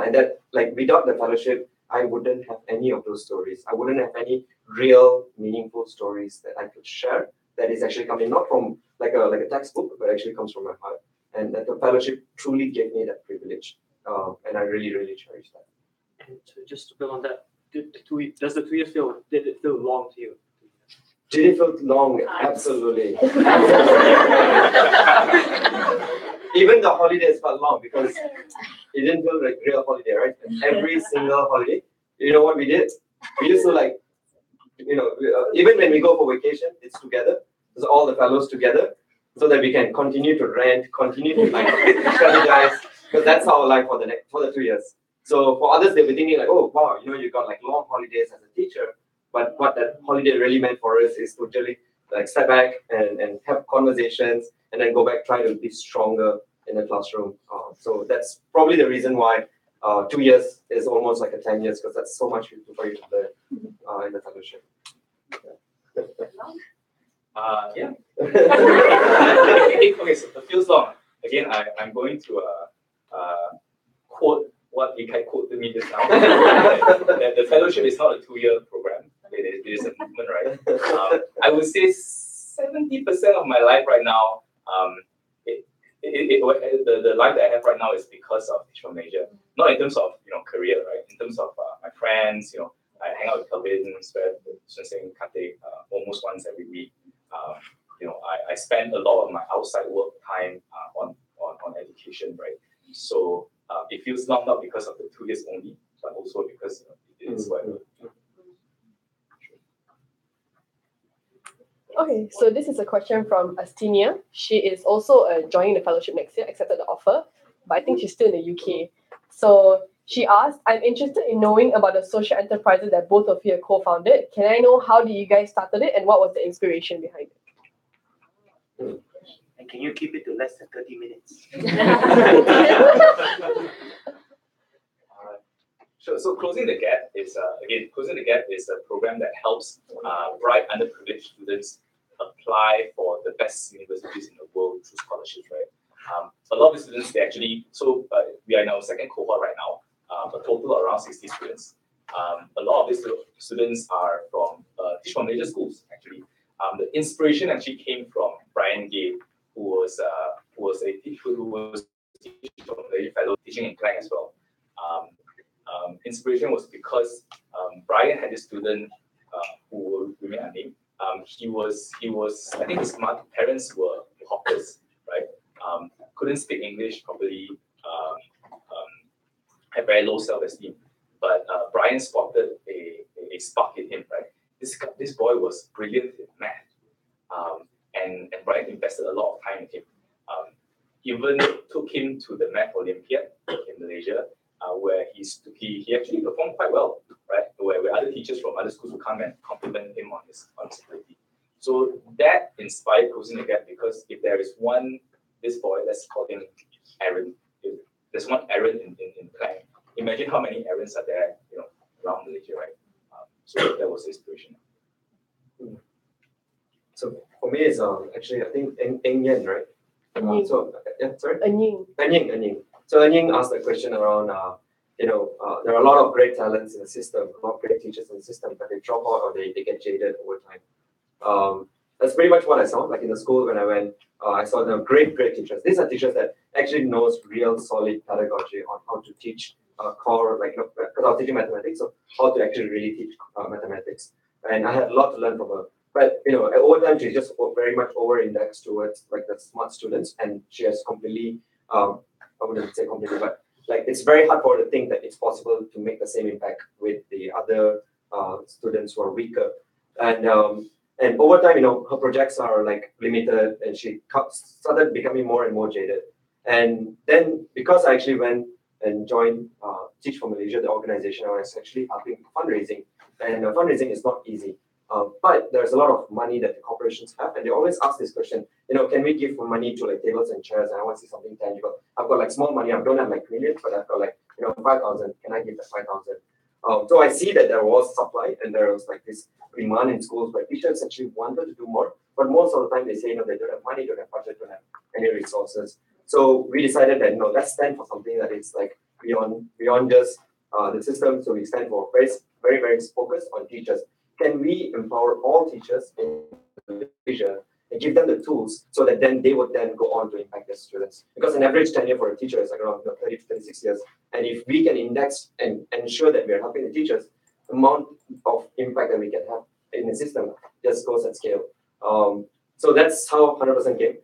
and that like without the fellowship, I wouldn't have any of those stories. I wouldn't have any real meaningful stories that I could share. That is actually coming not from like a textbook, but actually comes from my heart. And that the fellowship truly gave me that privilege, and I really, really cherish that. And just to build on that, does the 2 years did it feel long to you? Did it feel long? Absolutely. Even the holidays felt long because it didn't feel like real holiday, right? And every single holiday, you know what we did? We used to like, even when we go for vacation, it's together. It's all the fellows together, so that we can continue to rant, continue to like strategize, because that's our life for the 2 years. So for others, they'll be thinking like, oh wow, you got like long holidays as a teacher. But what that holiday really meant for us is to really like step back and have conversations and then go back, try to be stronger in the classroom. So that's probably the reason why 2 years is almost like a 10 years, because that's so much for you to learn in the fellowship. Yeah. Okay, so it feels long. Again, I'm going to quote what Ikai quoted me just now. That the fellowship is not a 2-year program. It is a movement, right? I would say 70% of my life right now, the life that I have right now is because of Teach for Malaysia. Not in terms of career, right? In terms of my friends, I hang out with Kelvin, Sensing, Kate, almost once every week. I spend a lot of my outside work time on education, right? So it feels long not because of the 2 years only, but also because it is what. Okay, so this is a question from Astinia. She is also joining the fellowship next year, accepted the offer, but I think she's still in the UK. So she asked, I'm interested in knowing about the social enterprises that both of you have co-founded. Can I know how did you guys started it and what was the inspiration behind it? And can you keep it to less than 30 minutes? So Closing the Gap is a program that helps bright underprivileged students apply for the best universities in the world through scholarships, right? A lot of the students, we are in our second cohort right now, a total of around 60 students. A lot of these students are from Teach for Malaysia schools, actually. The inspiration actually came from Brian Gay, who was a teacher who was a fellow teaching in Klang as well. Inspiration was because Brian had a student who will remain unnamed. He was I think his parents were hawkers, right? Couldn't speak English properly, had very low self-esteem. But Brian spotted a spark in him, right? This boy was brilliant in math, and Brian invested a lot of time in him. Even took him to the Math Olympiad in Malaysia, where he actually performed quite well, right? Where other teachers from other schools would come and compliment him on his ability. So that inspired Closing the Gap, because if there is this boy, let's call him Aaron. If there's one errand in Klang. Imagine how many errands are there, around Malaysia, right? So that was the inspiration. So for me, it's actually I think Eng Yen, right? So yeah, sorry. Enying. So Enying asked a question around there are a lot of great talents in the system, a lot of great teachers in the system, but they drop out or they get jaded over time. That's pretty much what I saw. Like in the school when I went, I saw them great teachers. These are teachers that actually knows real solid pedagogy on how to teach core, because I was teaching mathematics, so how to actually really teach mathematics. And I had a lot to learn from her. But over time she just very much over-indexed towards like the smart students, and she has completely, I wouldn't say completely, but like it's very hard for her to think that it's possible to make the same impact with the other students who are weaker. And over time, her projects are like limited, and she started becoming more and more jaded. And then because I actually went and joined Teach for Malaysia, the organization, I was actually helping fundraising, and fundraising is not easy. But there's a lot of money that the corporations have, and they always ask this question, can we give money to like tables and chairs? And I want to see something tangible. I've got like small money, I don't have like millions, but I've got like 5,000. Can I give that 5,000? So I see that there was supply and there was like this demand in schools where teachers actually wanted to do more, but most of the time they say they don't have money, don't have budget, don't have any resources. So we decided that let's stand for something that is like beyond just the system. So we stand for very, very focused on teachers. Can we empower all teachers in Malaysia and give them the tools so that then they would then go on to impact their students? Because an average tenure for a teacher is like around 30 to 36 years. And if we can index and ensure that we are helping the teachers, the amount of impact that we can have in the system just goes at scale. So that's how 100% came.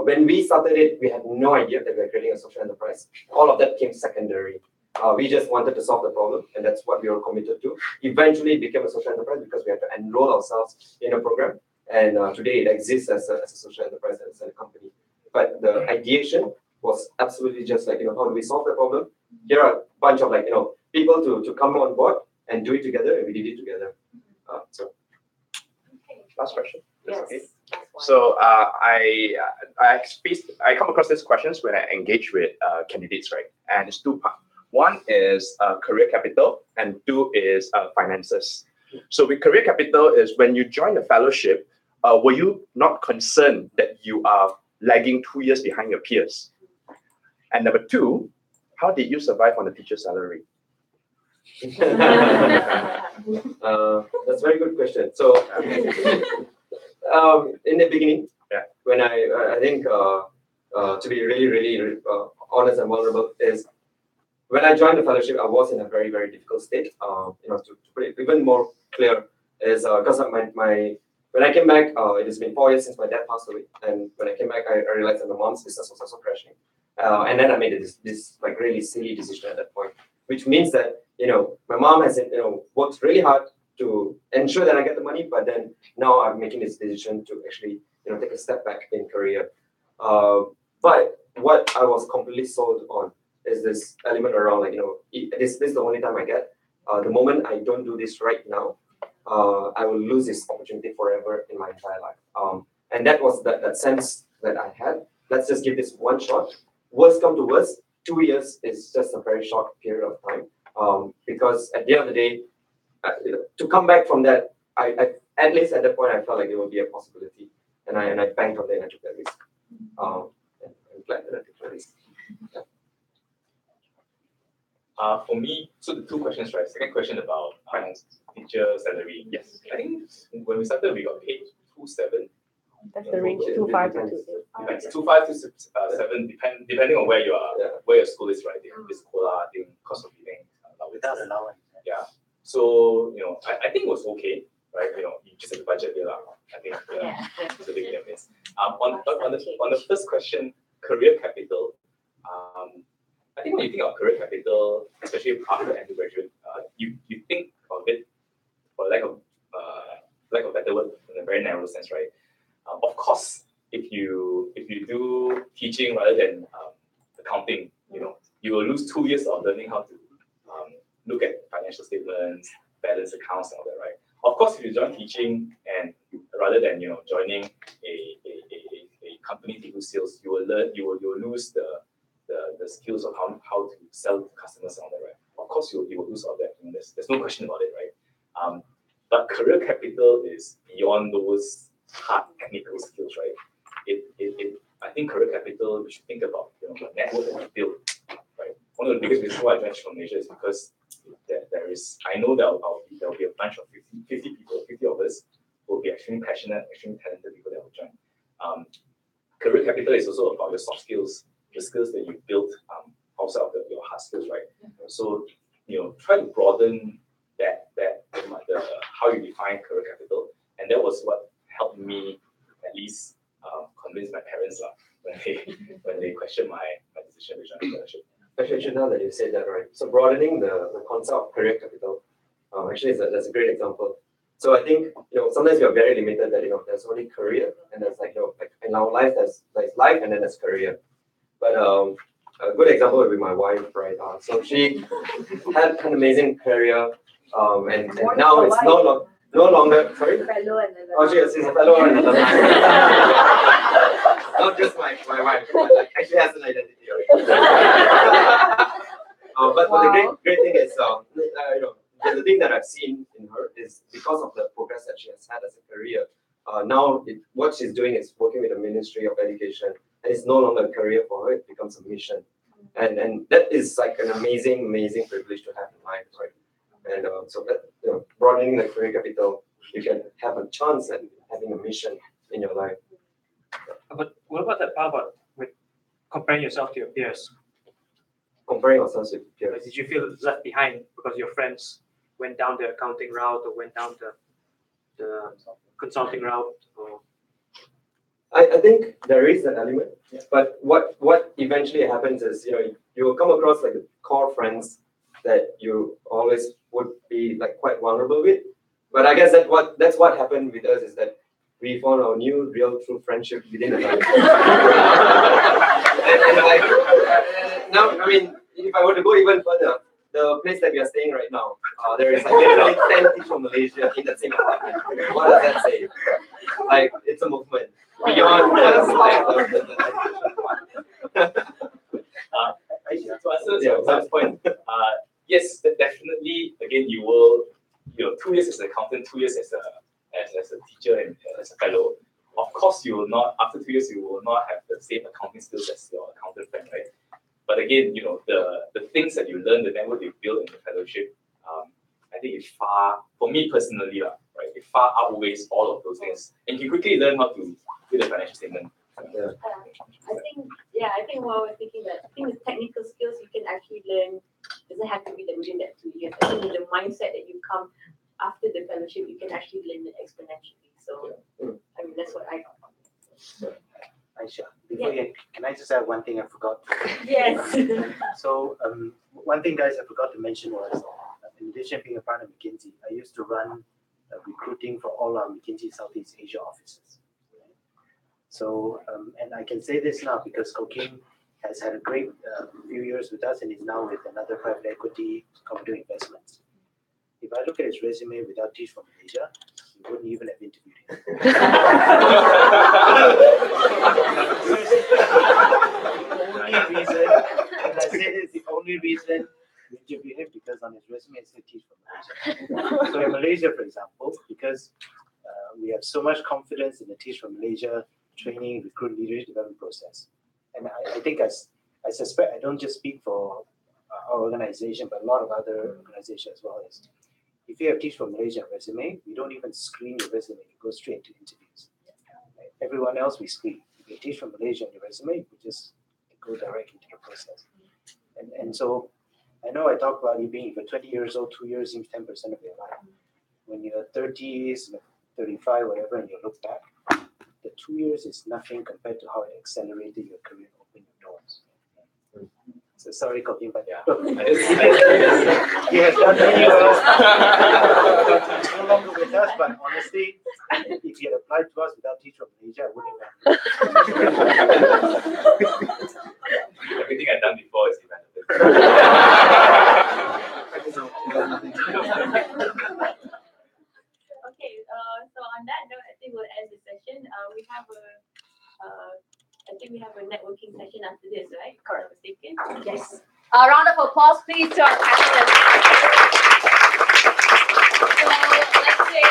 When we started it, we had no idea that we were creating a social enterprise. All of that came secondary. We just wanted to solve the problem, and that's what we were committed to. Eventually, it became a social enterprise because we had to enroll ourselves in a program, and today it exists as a social enterprise and as a company. But the ideation was absolutely just like, how do we solve the problem? Here are a bunch of people to come on board and do it together, and we did it together. Last question. Yes. Okay. So I come across these questions when I engage with candidates, right? And it's two parts. One is career capital, and two is finances. So with career capital is when you join the fellowship, were you not concerned that you are lagging 2 years behind your peers? And number two, how did you survive on the teacher salary? That's a very good question. So in the beginning, when I think to be really honest and vulnerable is when I joined the fellowship, I was in a very, very difficult state. To put it even more clear is because of my when I came back, it has been 4 years since my dad passed away, and when I came back, I realized that my mom's business was also crashing, and then I made this like really silly decision at that point, which means that my mom has worked really hard to ensure that I get the money, but then now I'm making this decision to actually take a step back in career. But what I was completely sold on is this element around this is the only time I get. The moment I don't do this right now, I will lose this opportunity forever in my entire life. And that was that sense that I had. Let's just give this one shot. Worst come to worst, 2 years is just a very short period of time. Because at the end of the day, to come back from that, I at least at that point I felt like it would be a possibility, and I banked on that and I took that risk. And I'm glad that I took that risk. Yeah. For me, so the two questions, right? Second question about finance, teacher salary. Yes, I think when we started, we got paid 2.7. That's the range, 2.5 to 2.8. Depends, 2.5 to 7, depending on where you are, where your school is, right? This Kola, cost of living, without allowance. Yeah. So I think it was okay, right? You just have to budget it out. I think it's a big difference. On the first question, career capital. I think when you think of career capital, especially after undergraduate, you think of it, for lack of better word, in a very narrow sense, right? Of course, if you do teaching rather than accounting, you will lose 2 years of learning how to look at financial statements, balance accounts, and all that, right? Of course, if you join teaching and rather than joining a company to do sales, you will lose the the skills of how to sell to customers and all that, right? Of course, you will lose all that. There's no question about it, right? But career capital is beyond those hard technical skills, right? I think career capital, we should think about the network that we build, right? One of the biggest reasons why I joined from Malaysia is because there is, I know there will be a bunch of 50 people, 50 of us who will be extremely passionate, extremely talented people that will join. Career capital is also about your soft skills, the skills that you built outside of your hard skills, right? So, try to broaden that how you define career capital, and that was what helped me at least convince my parents when they questioned my decision to join the fellowship. Actually, now that you said that, right? So broadening the concept of career capital, actually that's a great example. So I think sometimes we are very limited that there's only career and there's like in our life there's life and then there's career. But a good example would be my wife, right? So she had an amazing career, and now it's no longer sorry. She's a fellow and alumni. Not just my wife, but actually has an identity. But the great thing is, the thing that I've seen in her is because of the progress that she has had as a career. Now, what she's doing is working with the Ministry of Education, and it's no longer a career for her; it becomes a mission, and that is like an amazing privilege to have in life, right? And so that broadening the career capital, you can have a chance at having a mission in your life. But what about that part about comparing yourself to your peers? Comparing ourselves with peers. Did you feel left behind because your friends went down the accounting route or went down the consulting route? Or? I think there is an element, but what eventually happens is you will come across like the core friends that you always would be like quite vulnerable with. But I guess that's what happened with us is that we found our new real true friendship within a life. Now, I mean, if I were to go even further, the place that we are staying right now, there is like literally 10 teachers from Malaysia in that same apartment. What does that say? Like, it's a movement beyond to answer point, yes, definitely. Again, you will, 2 years as an accountant, 2 years as a teacher and as a fellow. Of course, you will not. After 2 years, you will not have the same accounting skills as your accountant friend, right? But again, the things that you learn, the network you build in the fellowship, I think it far, for me personally, right, it far outweighs all of those things, and you quickly learn how to do the financial statement. I think while we're thinking that, I think the technical skills you can actually learn doesn't have to be within that 2 years. I think the mindset that you come after the fellowship, you can actually learn it exponentially. So, I mean, that's what I got. Aisha, can I just add one thing I forgot? Yes. So, one thing, guys, I forgot to mention was, in addition to being a part of McKinsey, I used to run recruiting for all our McKinsey Southeast Asia offices. So, and I can say this now because Koking has had a great few years with us and is now with another private equity company investments. If I look at his resume without Teach from Malaysia, you wouldn't even have interviewed him. The only reason we interview him because on his resume it says Teach from Malaysia. So in Malaysia, for example, because we have so much confidence in the Teach from Malaysia training, recruit, leadership development process. And I think I suspect, I don't just speak for our organization, but a lot of other organizations as well. Is if you have Teach from Malaysia resume, we don't even screen your resume, you go straight to interviews. Right? Everyone else we screen. If you Teach from Malaysia on your resume, we just go directly to the process. And so I know I talk about you being, if you're 20 years old, 2 years seems 10% of your life. When you're 30s, 35, whatever, and you look back, the 2 years is nothing compared to how it accelerated your career and opened your doors. So sorry, Koking, but he has done really well. He's no longer with us, but honestly, if he had applied to us without Teach from Malaysia, I wouldn't have. Everything I've done before is irrelevant. Okay, so on that note, I think we'll end the session. We have a think we have a networking session after this, right? Correct, mistaken? Yes. A round of applause, please, to our panelists. So let's say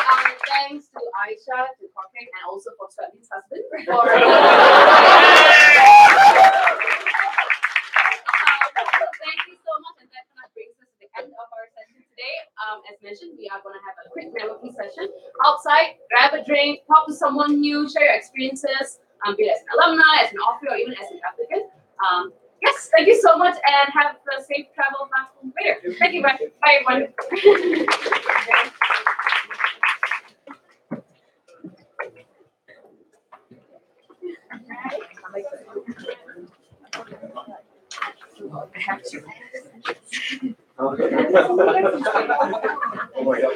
thanks to Aisha, to Corcoran, and also for Swatin's husband for thank you so much, and that kind of brings us to the end of our session today. As mentioned, we are going to have a quick networking session outside. Grab a drink, talk to someone new, share your experiences, be it as an alumni, as an author, or even as an applicant. Yes, thank you so much, and have a safe travel back home later. Thank you, bye, everyone. I have to. Oh my God.